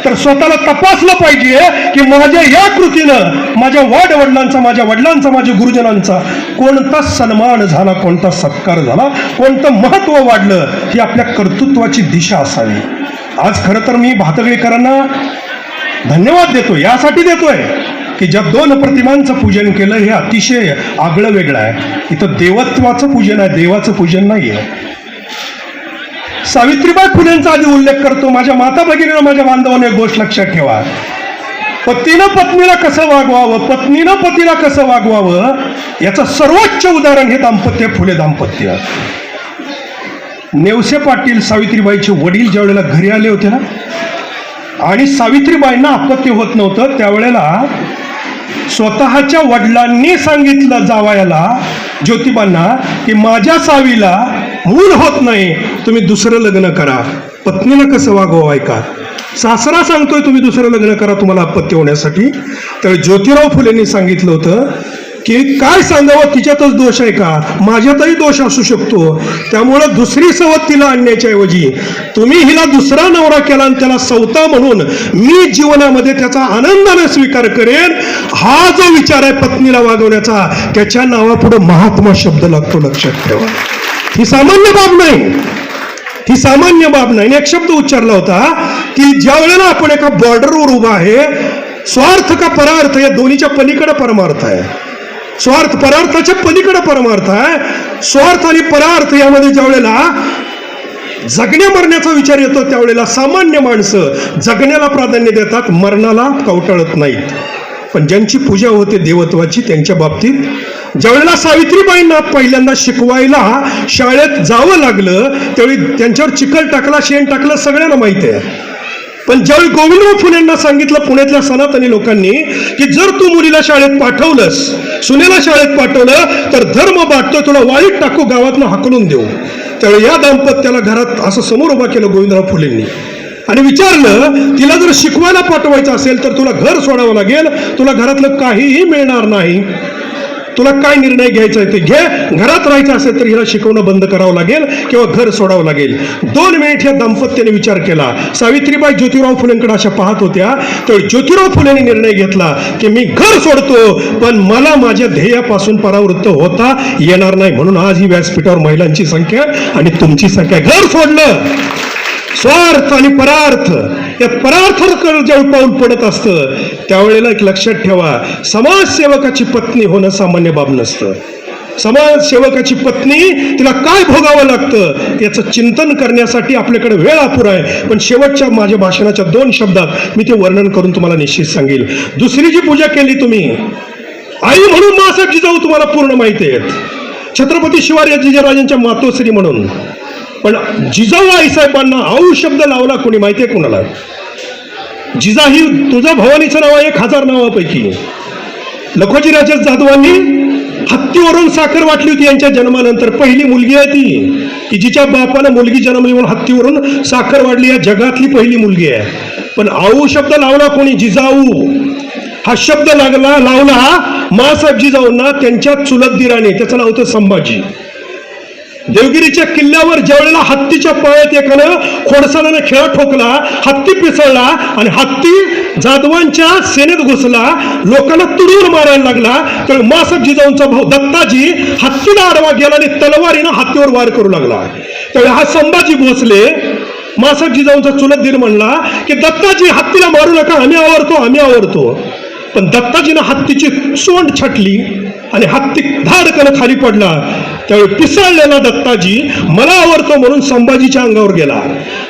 तर स्वतःला तपासलं पाहिजे की माझ्या या कृतीनं माझ्या वाडवडिलांचा, माझ्या वडिलांचा, माझ्या गुरुजनांचा कोणता सन्मान झाला, कोणता सत्कार झाला, कोणतं महत्व वाढलं, ही आपल्या कर्तृत्वाची दिशा असावी. आज खरं तर मी भातगळीकरांना धन्यवाद देतोय, यासाठी देतोय की ज्या दोन प्रतिमांचं पूजन केलं हे अतिशय आगळं वेगळं आहे. इथं देवत्वाचं पूजन आहे, देवाचं पूजन नाही आहे. सावित्रीबाई फुलेंचा आधी उल्लेख करतो. माझ्या माता भगिनीनं, माझ्या बांधवांना एक गोष्ट लक्षात ठेवा, पतीनं पत्नीला कसं वागवावं, पत्नीनं पतीला कसं वागवावं, याचं सर्वोच्च उदाहरण हे दाम्पत्य, फुले दाम्पत्य. नेवसे पाटील सावित्रीबाईचे वडील ज्या वेळेला घरी आले होते ना, आणि सावित्रीबाईंना अपत्य होत नव्हतं, त्यावेळेला स्वतःच्या वडिलांनी सांगितलं जावयाला, ज्योतिबांना, की माझ्या सावीला मूल होत नाही, तुम्ही दुसरं लग्न करा. पत्नीला कसं वागवावं ऐका. सासरा सांगतोय तुम्ही दुसरं लग्न करा तुम्हाला अपत्य होण्यासाठी. तर ज्योतिराव फुलेंनी सांगितलं होतं की काय सांगावं, तिच्यातच दोष आहे का, माझ्यातही दोष असू शकतो, त्यामुळं दुसरी सवत तिला आणण्याच्या ऐवजी तुम्ही हिला दुसरा नवरा केला आणि त्याला सवता म्हणून मी जीवनामध्ये त्याचा आनंदाने स्वीकार करेन, हा जो विचार आहे पत्नीला वागवण्याचा, त्याच्या नावापुढे महात्मा शब्द लागतो, लक्षात ठेवा. ही सामान्य बाब नाही, ही सामान्य बाब नाही. एक शब्द उच्चारला होता की ज्या वेळेला आपण एका बॉर्डरवर उभा आहे, स्वार्थ का परार्थ या दोन्हीच्या पलीकडे परमार्थ आहे. स्वार्थ परार्थाच्या पलीकडे परमार्थ आहे. स्वार्थ आणि परार्थ यामध्ये ज्या वेळेला जगण्या मरण्याचा विचार येतो, त्यावेळेला सामान्य माणसं जगण्याला प्राधान्य देतात, मरणाला कवटाळत नाहीत. पण ज्यांची पूजा होते देवत्वाची, त्यांच्या बाबतीत ज्या वेळेला सावित्रीबाईंना पहिल्यांदा शिकवायला शाळेत जावं लागलं, त्यावेळी त्यांच्यावर चिखल टाकला, शेण टाकलं, सगळ्यांना माहिती आहे. पण ज्यावेळी गोविंदराव फुलेंना सांगितलं पुण्यातल्या सनातनी लोकांनी की जर तू मुलीला शाळेत पाठवलंस, सुनेला शाळेत पाठवलं, तर धर्म बाटतो, तुला वाईट टाकू, गावातनं हाकलून देऊ. त्यावेळी या दाम्पत्याला घरात असं समोर उभा केलं गोविंदराव फुलेंनी आणि विचारलं, तिला जर शिकवायला पाठवायचं असेल तर तुला घर सोडावं लागेल, तुला घरातलं काहीही मिळणार नाही, तुला काय निर्णय घ्यायचा आहे ते घे, घरात राहायचं असेल तर हिला शिकवणं बंद करावं लागेल किंवा घर सोडावं लागेल. 2 मिनिट या दाम्पत्याने विचार केला. सावित्रीबाई ज्योतिराव फुलेंकडे अशा पाहत होत्या, तर ज्योतिराव फुलेंनी निर्णय घेतला की मी घर सोडतो, पण मला माझ्या ध्येयापासून परावृत्त होता येणार नाही. म्हणून आज ही व्यासपीठावर महिलांची संख्या आणि तुमची संख्या. घर सोडलं. स्वार्थ आणि परार्थ या परार्थाकडे जेव्हा पाऊल पडत असतं, त्यावेळेला एक लक्षात ठेवा, समाजसेवकाची पत्नी होणं सामान्य बाब नसतं. समाजसेवकाची पत्नी, तिला काय भोगावं लागतं याचं चिंतन करण्यासाठी आपल्याकडे वेळ अपुरा आहे. पण शेवटच्या माझ्या भाषणाच्या 2 शब्दात मी ते वर्णन करून तुम्हाला निश्चित सांगेल. दुसरी जी पूजा केली तुम्ही, आई म्हणून मासाहेब जिजाऊ तुम्हाला पूर्ण माहिती आहेत, छत्रपती शिवाजीराजांच्या मातोश्री म्हणून. पण जिजाऊ आईसाहेबांना आऊ शब्द लावला कोणी माहिती आहे कोणाला? जिजा ही तुझा भवानीचं नाव आहे 1000 नावापैकी. लखोजीराजे जाधवांनी हत्तीवरून साखर वाटली होती यांच्या जन्मानंतर. पहिली मुलगी आहे ती की जिच्या बापाला मुलगी जन्मली म्हणून हत्तीवरून साखर वाढली, या जगातली पहिली मुलगी आहे. पण आऊ शब्द लावला कोणी? जिजाऊ हा शब्द लावला मासाहेब जिजाऊंना त्यांच्या चुलत दिराने. त्याचं नाव होतं संभाजी. देवगिरीच्या किल्ल्यावर ज्या वेळेला हत्तीच्या पायात एकानं खोडसाळानं खेळा ठोकला, हत्ती पिसळला आणि हत्ती जाधवांच्या सेनेत घुसला, लोकांना तुडून मारायला लागला, तर मासाहेब जिजाऊंचा भाऊ दत्ताजी हत्तीला आडवा गेला आणि तलवारीनं हत्तीवर वार करू लागला. त्यावेळी हा संभाजी भोसले मासाहेब जिजाऊंचा चुलत दीर म्हणला की दत्ताजी हत्तीला मारू नका, आम्ही आवरतो, आम्ही आवरतो. पण दत्ताजीनं हत्तीची सोंड छाटली आणि हत्ती धाडकन खाली पडला. त्यावेळी पिसळलेला दत्ताजी मला आवडतो म्हणून संभाजीच्या अंगावर गेला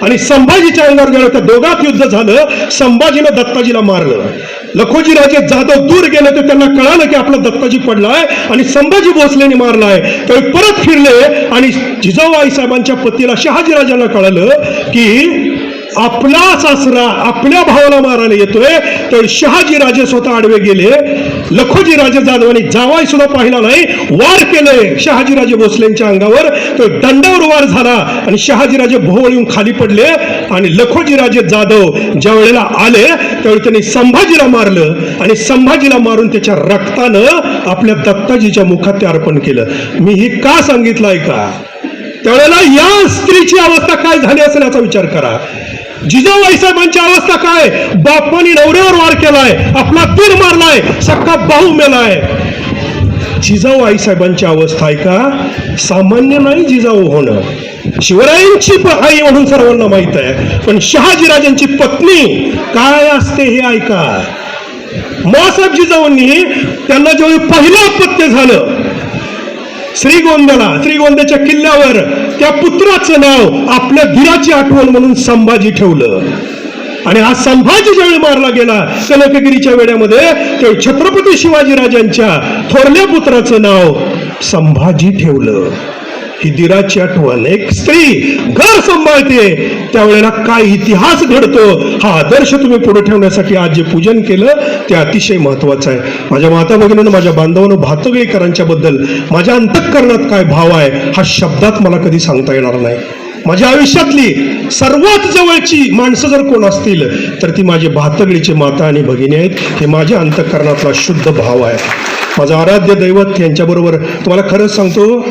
आणि संभाजीच्या अंगावर गेला. त्या दोघात युद्ध झालं. संभाजीनं दत्ताजीला मारलं. लखोजीराजे जाधव दूर गेले तर त्यांना कळालं की आपला दत्ताजी पडलाय आणि संभाजी भोसलेने मारलाय. त्यावेळी परत फिरले आणि जिजाऊ आईसाहेबांच्या पतीला शहाजीराजांना कळालं की आपला सासरा आपल्या भावाला मारायला येतोय, तर शहाजीराजे स्वतः आडवे गेले. लखोजीराजे जाधवांनी जावाई सुद्धा पाहिला नाही, वार केलंय शहाजीराजे भोसलेंच्या अंगावर. तो दंडावर वार झाला आणि शहाजीराजे भोवळून खाली पडले. आणि लखोजीराजे जाधव ज्या वेळेला आले त्यावेळी त्यांनी संभाजीला मारलं आणि संभाजीला मारून त्याच्या रक्तानं आपल्या दत्ताजीच्या मुखात ते अर्पण केलं. मी ही का सांगितलंय का, त्यावेळेला या स्त्रीची अवस्था काय झाली असेल याचा विचार करा. जिजाबाई साहेबांची अवस्था काय, बापाने नवऱ्यावर वार केलाय, आपला पीर मारलाय, सक्का भाऊ मेलाय. जिजाऊ साहेबांची अवस्था आहे का, सामान्य नाही जिजाऊ होणं. शिवरायांची आई म्हणून सर्वांना माहित आहे, पण शहाजीराजांची पत्नी काय असते हे ऐका. मासाहेब जिजाऊंनी त्यांना जेव्हा पहिलं अपत्य झालं श्रीगोंद्याच्या किल्ल्यावर, त्या पुत्राचं नाव आपल्या धीराची आठवण म्हणून संभाजी ठेवलं. आणि हा संभाजी ज्यावेळी मारला गेला कनकगिरीच्या वेड्यामध्ये, त्यावेळी छत्रपती शिवाजीराजांच्या थोरल्या पुत्राचं नाव संभाजी ठेवलं. ही धीराची आठवण. एक स्त्री घर सांभाळते त्यावेळेला काय इतिहास घडतो हा आदर्श तुम्ही पुढे ठेवण्यासाठी आज जे पूजन केलं ते अतिशय महत्वाचं आहे. माझ्या माता भगिनींनो, माझ्या बांधवांनो, भातगळीकरांच्या बद्दल माझ्या अंतःकरणात काय भाव आहे हा शब्दात मला कधी सांगता येणार नाही. माझ्या आयुष्यातली सर्वात जवळची माणसं जर कोण असतील तर ती माझी भातगळीची माता आणि भगिनी आहेत. हे माझ्या अंतःकरणातला शुद्ध भाव आहे. माझं आराध्य दैवत यांच्याबरोबर तुम्हाला खरंच सांगतो,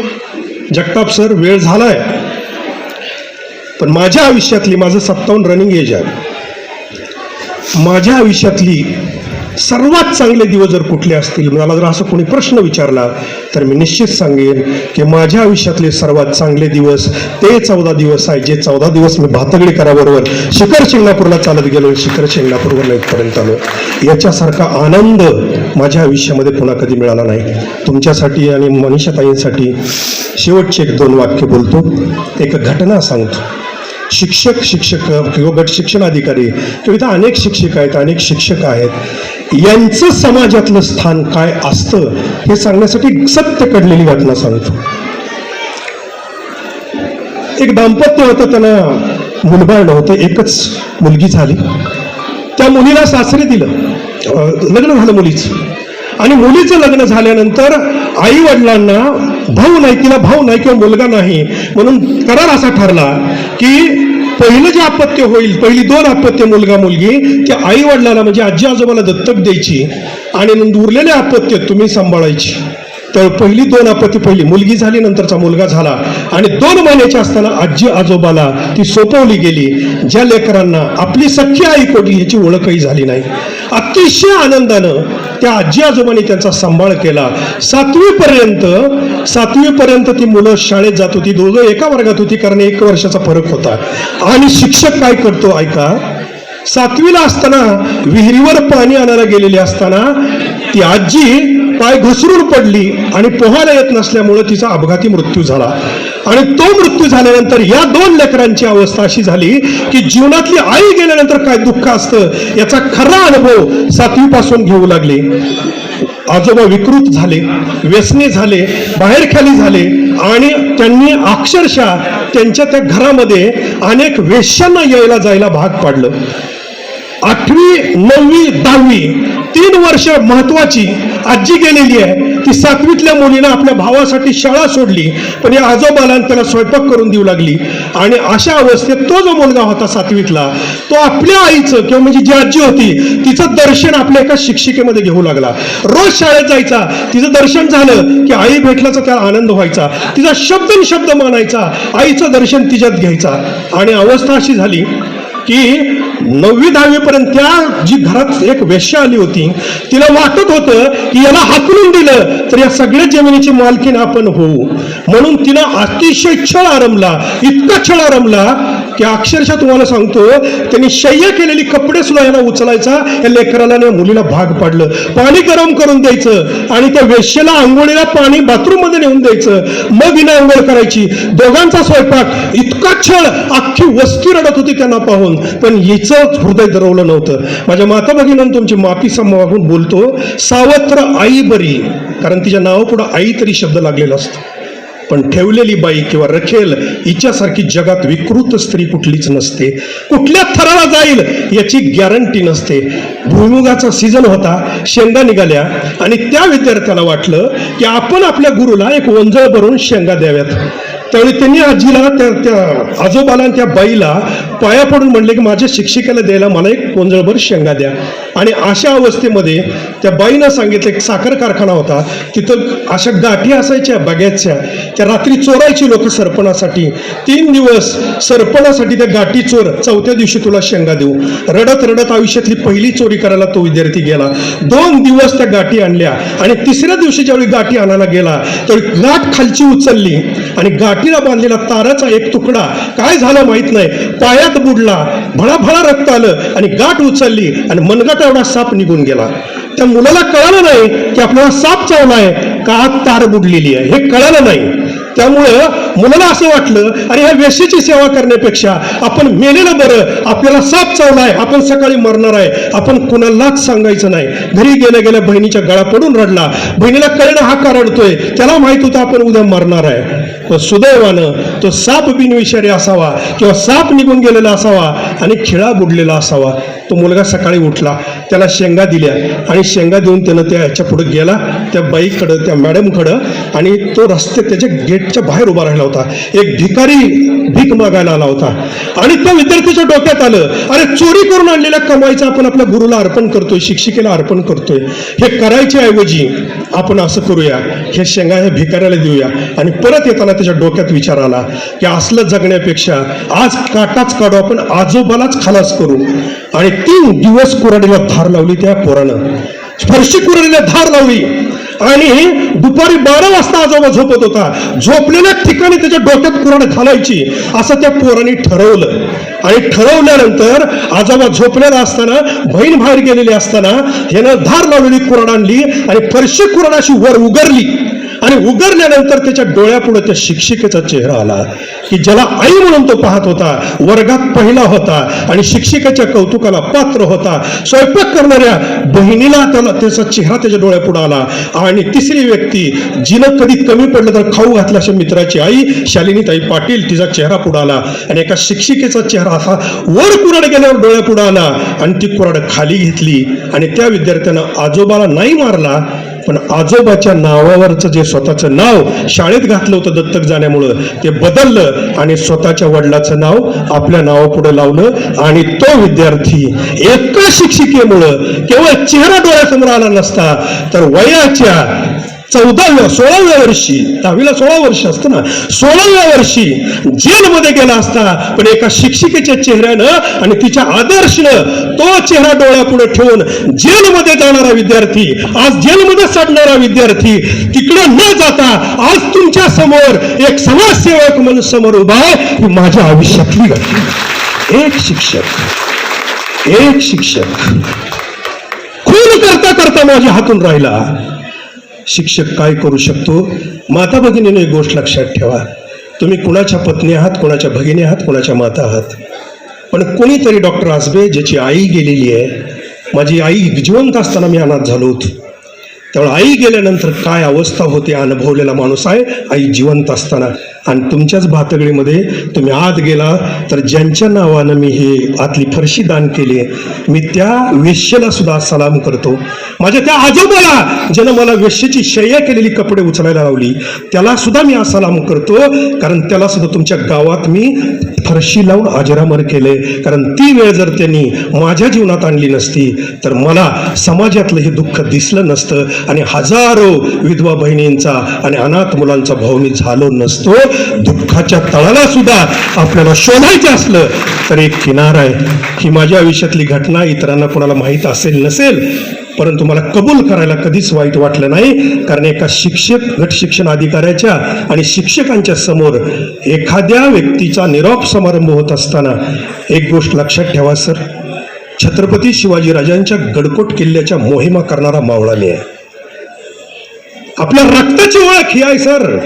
जगताप सर वेळ झालाय, पण माझ्या आयुष्यातली, माझं 57 रनिंग एज आहे, माझ्या आयुष्यातली सर्वात चांगले दिवस जर कुठले असतील, मला जर असं कोणी प्रश्न विचारला तर मी निश्चित सांगेन की माझ्या आयुष्यातले सर्वात चांगले दिवस ते 14 दिवस आहे, जे 14 दिवस मी भातगळीकराबरोबर शिखर शिंगणापूरला चालत गेलो, शिखर शिंगणापूरवर इथपर्यंत आलो. याच्यासारखा आनंद माझ्या आयुष्यामध्ये पुन्हा कधी मिळाला नाही. तुमच्यासाठी आणि मनीषाताईंसाठी शेवटचे 1-2 वाक्य बोलतो, एक घटना सांगतो. शिक्षक किंवा गट शिक्षण अधिकारी किंवा इथं अनेक शिक्षक आहेत, अनेक शिक्षक आहेत, यांचं समाजातलं स्थान काय असतं हे सांगण्यासाठी सत्य घडलेली घटना सांगतो. एक दाम्पत्य होतं, त्यांना मुलबाळ नव्हतं, एकच मुलगी झाली. त्या मुलीला सासरे दिलं, लग्न झालं मुलीचं. आणि मुलीचं लग्न झाल्यानंतर आई वडिलांना भाऊ नाही, तिला भाऊ नाही किंवा मुलगा नाही म्हणून करार असा ठरला की पहिलं जे अपत्य होईल, पहिली 2 अपत्य मुलगा मुलगी त्या आई वडिलांना म्हणजे आजी आजोबाला दत्तक द्यायची आणि उरलेले अपत्य तुम्ही सांभाळायची. तर पहिली 2 अपत्य, पहिली मुलगी झाली, नंतरचा मुलगा झाला. आणि 2 महिन्याची असताना आजी आजोबाला ती सोपवली गेली. ज्या लेकरांना आपली सख्खी आई कोठली ह्याची ओळखही झाली नाही. अतिशय आनंदानं त्या आजी आजोबांनी त्यांचा सांभाळ केला. 7वी पर्यंत ती मुलं शाळेत जात होती, दोघं एका वर्गात होती, कारण 1 वर्षाचा फरक होता. आणि शिक्षक काय करतो ऐका, 7वीला असताना विहिरीवर पाणी आणायला गेलेली असताना ती आजी पाय घसरून पडली आणि पोहायला येत नसल्यामुळे तिचा अपघाती मृत्यू झाला. आणि तो मृत्यू झाल्यानंतर या 2 लेकरांची अवस्था अशी झाली की जीवनातली आई गेल्यानंतर काय दुःख असतं याचा खरा अनुभव 7वी पासून घेऊ लागले. आजोबा विकृत झाले, व्यसनी झाले, बाहेर खाली झाले आणि त्यांनी अक्षरशः त्यांच्या त्या घरामध्ये अनेक वेश्यांना यायला जायला भाग पाडलं. 8वी 9वी 10वी 3 वर्ष महत्वाची आजी गेलेली आहे. ती 7वीतल्या मुलीनं आपल्या भावासाठी शाळा सोडली, पण या आजोबाला त्याला स्वयंपाक करून देऊ लागली. आणि अशा अवस्थेत तो जो मुलगा होता 7वीतला, तो आपल्या आईचं किंवा म्हणजे जी आजी होती तिचं दर्शन आपल्या एका शिक्षिकेमध्ये घेऊ लागला. रोज शाळेत जायचा, तिचं दर्शन झालं की आई भेटल्याचा त्याला आनंद व्हायचा, तिचा शब्द मानायचा, आईचं दर्शन तिच्यात घ्यायचा. आणि अवस्था अशी झाली की 9वी 10वी पर्यंत त्या जी घरात एक वेश्या आली होती, तिला वाटत होतं की याला हाकलून दिलं तर या सगळ्या जमिनीची मालकीण आपण होऊ, म्हणून तिनं अतिशय छळ आरंभला, इतका छळ आरंभला की अक्षरशः तुम्हाला सांगतो त्यांनी शय्या केलेली कपडे सुद्धा याला उचलायचा, या लेकराला या मुलीला भाग पाडलं. पाणी गरम करून द्यायचं आणि त्या वेश्येला आंघोळीला पाणी बाथरूम मध्ये नेऊन द्यायचं, मग हिने आंघोळ करायची. दोघांचा स्वयंपाक, इतका छळ, अख्खी वस्ती रडत होती त्यांना पाहून, पण हिचं हृदय दरवलं नव्हतं. माझ्या माता भगिनींना तुमची माफी मागून बोलतो, सावत्र आई बरी, कारण तिच्या नावापुढे आई तरी शब्द लागलेला असतो. पण ठेवलेली बाई किंवा रखेल हिच्यासारखी जगात विकृत स्त्री कुठलीच नसते. कुठल्या थराला जाईल याची गॅरंटी नसते. भुईमुगाचा सीझन होता, शेंगा निघाल्या आणि त्या विद्यार्थ्याला वाटलं की आपण आपल्या गुरुला एक ओंजळ भरून शेंगा द्याव्यात. त्यावेळी त्यांनी आजीला त्या आजोबाला आणि त्या बाईला पाया पडून म्हणले की माझ्या शिक्षिकेला द्यायला मला एक कोंजळभर शेंगा द्या. आणि अशा अवस्थेमध्ये त्या बाईनं सांगितलं, एक साखर कारखाना होता, तिथं अशा गाठी असायच्या बग्याच्या, त्या रात्री चोरायची लोक सरपणासाठी. 3 दिवस सरपणासाठी त्या गाठी चोर, 4थ्या दिवशी तुला शेंगा देऊ. रडत रडत आयुष्यातली पहिली चोरी करायला तो विद्यार्थी गेला. 2 दिवस त्या गाठी आणल्या आणि 3ऱ्या दिवशी ज्यावेळी गाठी आणायला गेला त्यावेळी गाठ खालची उचलली आणि गाठीला बांधलेला ताराचा एक तुकडा काय झालं माहित नाही, पायात बुडला, भळाभळा रक्त आलं आणि गाठ उचलली आणि मनगट एवढा साप निघून गेला. त्या मुलाला कळालं नाही की आपल्याला साप चावलाय का आत तार बुडलेली आहे, हे कळालं नाही. त्यामुळं मुलाला असं वाटलं, अरे ह्या वेशीची सेवा करण्यापेक्षा आपण मेलेलं बरं, आपल्याला साप चावलाय, आपण सकाळी मरणार आहे, आपण कुणालाच सांगायचं नाही. घरी गेल्या गेल्या बहिणीच्या गळा पडून रडला. बहिणीला कळणं हा का रडतोय, त्याला माहित होतं आपण उद्या मरणार आहे. पण सुदैवानं तो साप बिनविषारी असावा किंवा साप निघून गेलेला असावा आणि खिळा बुडलेला असावा. तो मुलगा सकाळी उठला, त्याला शेंगा दिल्या आणि शेंगा देऊन त्यानं त्या ह्याच्या पुढे गेला, त्या बाईकडं, त्या मॅडमकडं, आणि तो रस्ते त्याच्या गेटच्या बाहेर उभा राहिला होता. एक भिकारी भीक मागायला आला होता आणि त्या विद्यार्थ्याच्या डोक्यात आलं, अरे चोरी करून आणलेल्या कमाईचं आपण आपल्या गुरुला अर्पण करतोय, शिक्षिकेला अर्पण करतोय. हे करायच्या ऐवजी आपण असं करूया, हे शेंगा ह्या भिकाऱ्याला देऊया. आणि परत येताना त्याच्या डोक्यात विचार आला की असलं जगण्यापेक्षा आज काटाच काढू, आपण आजोबालाच खलास करू. आणि 3 दिवस कुऱ्हाडीला धार लावली त्या पोरानं, स्पर्शी कुऱ्हाडीला धार लावली. आणि दुपारी 12 वाजता आजोबा झोपत होता, झोपलेल्या ठिकाणी त्याच्या डोक्यात कुऱ्हाड घालायची असं त्या पोराने ठरवलं. आणि ठरवल्यानंतर आजोबा झोपलेला असताना, बहीण बाहेर गेलेली असताना ह्यानं धार लावलेली कुऱ्हाड आणली आणि फरशी कुऱ्हाड अशी वर उगरली. आणि उगरल्यानंतर त्याच्या डोळ्यापुढे त्या शिक्षिकेचा चेहरा आला की ज्याला आई म्हणून तो पाहत होता, वर्गात पहिला होता आणि शिक्षिकेच्या कौतुकाला पात्र होता. स्वयंपाक करणाऱ्या बहिणीला त्याचा चेहरा त्याच्या डोळ्यापुढे आला. आणि 3री व्यक्ती जिनं कधी कमी पडलं तर खाऊ घातला अशा मित्राची आई शालिनीताई पाटील, तिचा चेहरा पुढे आला. आणि एका शिक्षिकेचा चेहरा असा वर कुऱ्हाड गेल्यावर डोळ्यापुढे आला आणि ती कुऱ्हाड खाली घेतली. आणि त्या विद्यार्थ्यानं आजोबाला नाही मारला, पण आजोबाच्या नावावरचं जे स्वतःचं नाव शाळेत घातलं होतं दत्तक जाण्यामुळं ते बदललं आणि स्वतःच्या वडिलाचं नाव आपल्या नावापुढे लावलं. आणि तो विद्यार्थी एका शिक्षिकेमुळं केवळ चेहरा डोळ्यासमोर आला नसता तर वयाच्या 16व्या वर्षी, 10वीला 16 वर्ष असतं ना, 16व्या वर्षी जेलमध्ये गेला असता. पण एका शिक्षिकेच्या चेहऱ्यानं आणि तिच्या आदर्शनं तो चेहरा डोळ्यापुढे ठेवून जेलमध्ये जाणारा विद्यार्थी, आज जेलमध्ये सडणारा विद्यार्थी तिकडे न जाता आज तुमच्या समोर एक समाजसेवक म्हणून समोर उभा आहे. ही माझ्या आयुष्यातली घटना. एक शिक्षक खून करता करता माझ्या हातून राहिला. शिक्षक काय करू शकतो? माता भगिनीने एक गोष्ट लक्षात ठेवा, तुम्ही कुणाच्या पत्नी आहात, कुणाच्या भगिनी आहात, कुणाच्या माता आहात, पण कोणीतरी डॉक्टर आसबे ज्याची आई गेलेली आहे. माझी आई जिवंत असताना मी अनाथ झालो होतो, त्यामुळे आई गेल्यानंतर काय अवस्था होते अनुभवलेला माणूस आहे आई जिवंत असताना. आणि तुमच्याच भातगडीमध्ये तुम्ही आत गेला तर ज्यांच्या नावानं मी हे आतली फरशी दान केली, मी त्या वेश्येला सुद्धा सलाम करतो. माझ्या त्या आजोबाला ज्यानं मला वेश्येची शय्या केलेली कपडे उचलायला लावली त्याला सुद्धा मी आज सलाम करतो, कारण त्याला सुद्धा तुमच्या गावात मी फरशी लावून अजरामर केले. कारण ती वेळ जर त्यांनी माझ्या जीवनात आणली नसती तर मला समाजातलं हे दुःख दिसलं नसतं आणि हजारो विधवा बहिणींचा आणि अनाथ मुलांचा भाऊ मी झालो नसतो. दुःखाच्या तळाला सुद्धा आपल्याला शोधायचं असलं तर एक किनार आहे. ही माझ्या आयुष्यातली घटना इतरांना कोणाला माहीत असेल नसेल, परंतु मला कबूल करायला कधीच वाईट वाटलं नाही. कारण एका गट शिक्षण अधिकाऱ्याच्या आणि शिक्षकांच्या समोर एखाद्या व्यक्तीचा निरोप समारंभ होत असताना एक गोष्ट लक्षात ठेवा सर, छत्रपती शिवाजीराजांच्या गडकोट किल्ल्याच्या मोहिमा करणारा मावळा मी आहे. आपल्या रक्ताची ओळख ही आहे सर,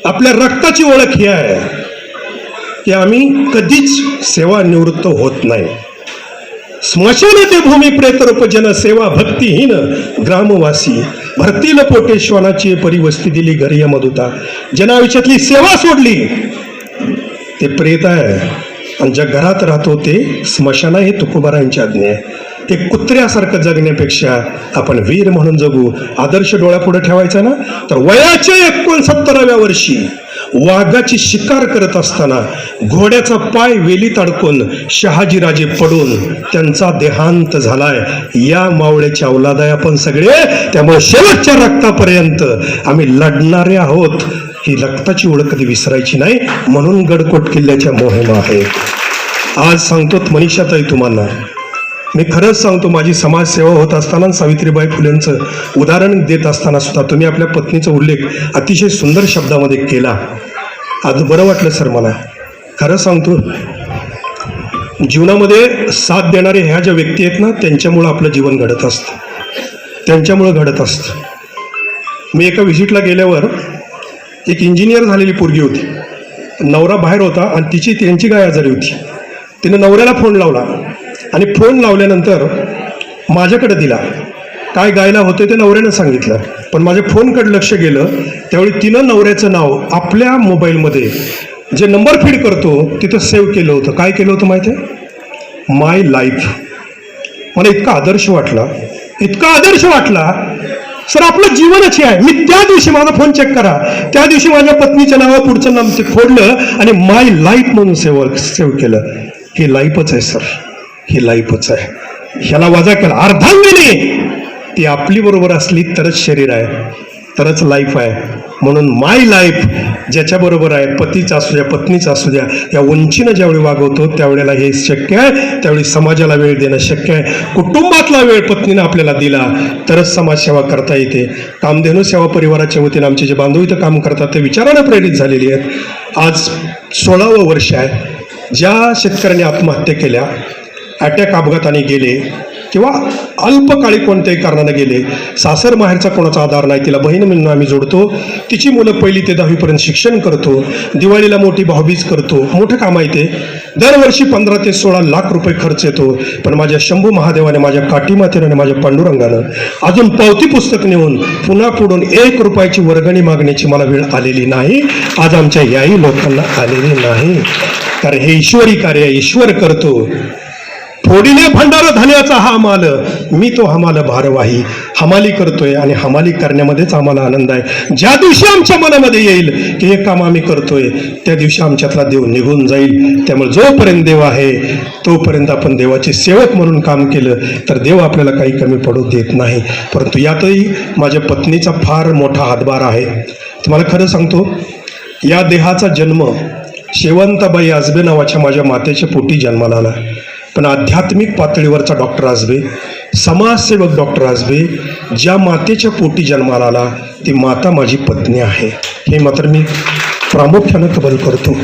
आपल्या रक्ताची ओळख ही आहे की आम्ही कधीच सेवानिवृत्त होत नाही. स्मशान ते भूमी प्रेतरूप जन सेवा भक्तिहीन ग्रामवासी भरतील पोटे श्वानाची परी वस्ती दिली घरी या मधुता. ज्यानं आयुष्यातली सेवा सोडली ते प्रेत आहे, आणि ज्या घरात राहतो ते स्मशान आहे. हे तुकोबारांची आज्ञा आहे. ते कुत्र्यासारखं जगण्यापेक्षा आपण वीर म्हणून जगू. आदर्श डोळ्यापुढे ठेवायचा ना, तर वयाच्या 69व्या वर्षी वाघाची शिकार करत असताना घोड्याचा पाय वेलीत अडकून शहाजीराजे पडून त्यांचा देहांत झालाय. या मावळ्याची औलाद आहे आपण सगळे. त्यामुळे शेवटच्या रक्तापर्यंत आम्ही लढणारे आहोत. ही रक्ताची ओळख कधी विसरायची नाही, म्हणून गडकोट किल्ल्याच्या मोहिमा आहेत. आज सांगतो मनीषाताई तुम्हाला, मी खरंच सांगतो, माझी समाजसेवा होत असताना सावित्रीबाई फुलेंचं उदाहरण देत असताना सुद्धा तुम्ही आपल्या पत्नीचा उल्लेख अतिशय सुंदर शब्दामध्ये केला. आज बरं वाटलं सर मला. खरं सांगतो, जीवनामध्ये साथ देणारे ह्या ज्या व्यक्ती आहेत ना, त्यांच्यामुळं आपलं जीवन घडत असतं, त्यांच्यामुळं घडत असतं. मी एका व्हिजिटला गेल्यावर एक इंजिनियर झालेली पोरगी होती. नवरा बाहेर होता आणि त्यांची गाय आजारी होती. तिनं नवऱ्याला फोन लावला आणि फोन लावल्यानंतर माझ्याकडे दिला. काय गायला होतं ते नवऱ्यानं सांगितलं, पण माझ्या फोनकडे लक्ष गेलं. त्यावेळी तिनं नवऱ्याचं नाव आपल्या मोबाईलमध्ये जे नंबर फीड करतो तिथं सेव्ह केलं होतं. काय केलं होतं माहिती आहे? माय लाईफ. मला इतका आदर्श वाटला, इतका आदर्श वाटला. सर आपलं जीवनच हे आहे. मी त्या दिवशी माझा फोन चेक करा, त्या दिवशी माझ्या पत्नीच्या नावावर पुढचं नाव ते खोडलं आणि माय लाईफ म्हणून सेव्ह केलं. ही लाईफच आहे सर, ही लाईफच आहे. ह्याला वजा केला अर्धांगिनी. ती आपली बरोबर असली तरच शरीर आहे, तरच लाईफ आहे. म्हणून माय लाईफ ज्याच्याबरोबर आहे, पतीचा असू द्या पत्नीचा असू द्या, या उंचीनं ज्यावेळी वागवतो त्यावेळेला हे शक्य आहे. त्यावेळी समाजाला वेळ देणं शक्य आहे. कुटुंबातला वेळ पत्नीनं आपल्याला दिला तरच समाजसेवा करता येते. कामधेनू सेवा परिवाराच्या वतीनं आमचे जे बांधव इथं काम करतात ते विचारानं प्रेरित झालेली आहेत. आज 16वं वर्ष आहे. ज्या शेतकऱ्यांनी आत्महत्या केल्या, अटॅक अपघाताने गेले किंवा अल्पकाळी कोणत्याही कारणाने गेले, सासर माहेरचा कोणाचा आधार नाही, तिला बहीण म्हणून आम्ही जोडतो. तिची मुलं 1ली ते 10वीपर्यंत शिक्षण करतो. दिवाळीला मोठी भाऊबीज करतो. मोठं काम आहे ते. दरवर्षी 15 ते 16 लाख रुपये खर्च येतो. पण माझ्या शंभू महादेवाने, माझ्या काटीमातेने आणि माझ्या पांडुरंगानं अजून पावती पुस्तक नेऊन पुन्हा पुढून 1 रुपयाची वर्गणी मागण्याची मला वेळ आलेली नाही. आज आमच्या याही लोकांना आलेली नाही. कारण हे ईश्वरी कार्य ईश्वर करतो. फोडीने भंडार धन्याचा हा माल, मी तो हमाल भारवाही. हमाली करतोय आणि हमाली करण्यामध्येच आम्हाला आनंद आहे. ज्या दिवशी आमच्या मनामध्ये येईल की हे काम आम्ही करतोय, त्या दिवशी आमच्यातला देव निघून जाईल. त्यामुळे जोपर्यंत देव आहे तोपर्यंत आपण देवाचे सेवक म्हणून काम केलं तर देव आपल्याला काही कमी पडू देत नाही. परंतु यातही माझ्या पत्नीचा फार मोठा हातभार आहे. तुम्हाला खरं सांगतो, या देहाचा जन्म शेवंताबाई आजबे नावाच्या माझ्या मातेच्या पोटी जन्माला आला. पण आध्यात्मिक पातळीवरचा डॉक्टर आजबे, समाजसेवक डॉक्टर आजबे, ज्या मातेच्या पोटी जन्माला आला ती माता माझी पत्नी आहे. हे मात्र मी प्रामुख्यानं कबूल करतो.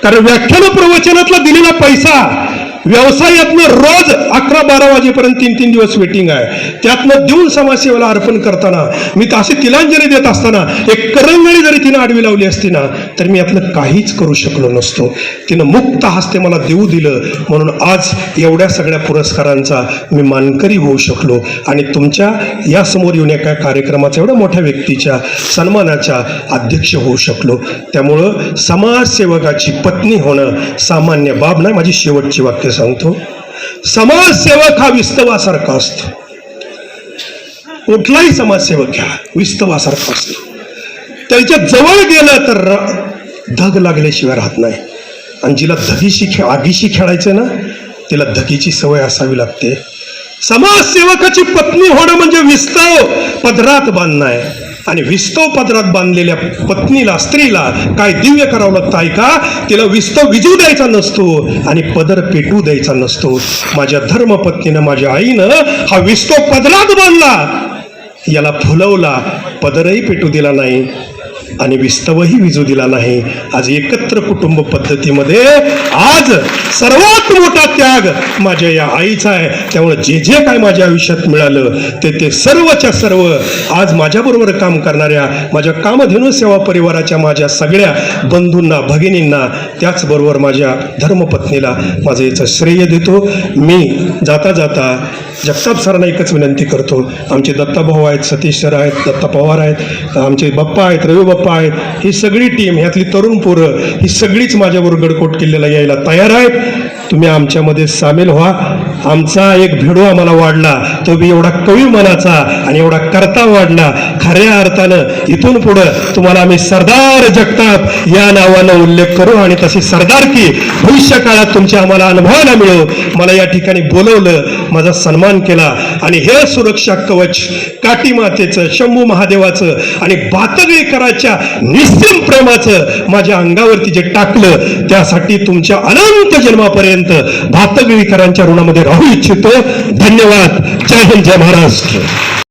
कारण व्याख्यान प्रवचनातला दिलेला पैसा व्यवसायातनं रोज 11-12 वाजेपर्यंत 3-3 दिवस वेटिंग आहे. त्यातनं देऊन समाजसेवेला अर्पण करताना मी तर अशी तिलांजली देत असताना एक करंगळी जरी तिनं आडवी लावली असती ना तर मी यातलं काहीच करू शकलो नसतो. तिनं मुक्त हस्ते मला देऊ दिलं, म्हणून आज एवढ्या सगळ्या पुरस्कारांचा मी मानकरी होऊ शकलो आणि तुमच्या यासमोर येऊन एका कार्यक्रमाचा एवढ्या मोठ्या व्यक्तीच्या सन्मानाच्या अध्यक्ष होऊ शकलो. त्यामुळं समाजसेवकाची पत्नी होणं सामान्य बाब नाही. माझी शेवटची वाक्य सांगतो, समाजसेवक हा विस्तवासारखा असतो. कुठलाही समाजसेवक घ्या, विस्तवासारखा असतो. त्याच्या जवळ गेलं तर धग लागल्याशिवाय राहत नाही. आणि जिला आगीशी खेळायचं ना तिला धगीची सवय असावी लागते. समाजसेवकाची पत्नी होणं म्हणजे विस्तव पदरात बांधणं आहे. आणि विस्तव पदरात बांधलेल्या पत्नीला, स्त्रीला काय दिव्य करावं लागतं ऐका. तिला विस्तव विजू द्यायचा नसतो आणि पदर पेटू द्यायचा नसतो. माझ्या धर्मपत्नीनं, माझ्या आईनं हा विस्तव पदरात बांधला, याला फुलवला, पदरही पेटू दिला नाही आणि विस्तवही विजू दिला नाही. आज एकत्र कुटुंब पद्धतीमध्ये आज सर्वात मोठा त्याग माझ्या या आईचा आहे. त्यामुळे जे जे काय माझ्या आयुष्यात मिळालं ते सर्वच्या सर्व आज माझ्याबरोबर काम करणाऱ्या माझ्या कामधेनू सेवा परिवाराच्या माझ्या सगळ्या बंधूंना, भगिनींना, त्याचबरोबर माझ्या धर्मपत्नीला माझं याचं श्रेय देतो. मी जाता जाता जगताप सरांना एकच विनंती करतो, आमचे दत्ताभाऊ आहेत, सतीश सर आहेत, दत्ता पवार आहेत, आमचे बाप्पा आहेत, रवी बाप्पा आहेत, ही सगळी टीम, ह्यातली तरुण पोरं ही सगळीच माझ्याबरोबर गडकोट किल्ल्याला यायला तयार आहेत. तुम्ही आमच्यामध्ये सामील व्हा. आमचा एक भिडू आम्हाला वाढला, तो बी एवढा कवी मनाचा आणि एवढा करता वाढला. खऱ्या अर्थानं इथून पुढं तुम्हाला आम्ही सरदार जगताप या नावानं उल्लेख करू आणि तशी सरदारकी भविष्य काळात तुमच्या आम्हाला अनुभवायला मिळो. मला या ठिकाणी बोलवलं, माझा सन्मान केला आणि हे सुरक्षा कवच काटी मातेचं, शंभू महादेवाचं आणि भातगळीकरांच्या निस्सीम प्रेमाचं माझ्या अंगावरती जे टाकलं, त्यासाठी तुमच्या अनंत जन्मापर्यंत भातगळीकरांच्या ऋणामध्ये राहू इच्छितो. धन्यवाद. जय हिंद, जय महाराष्ट्र.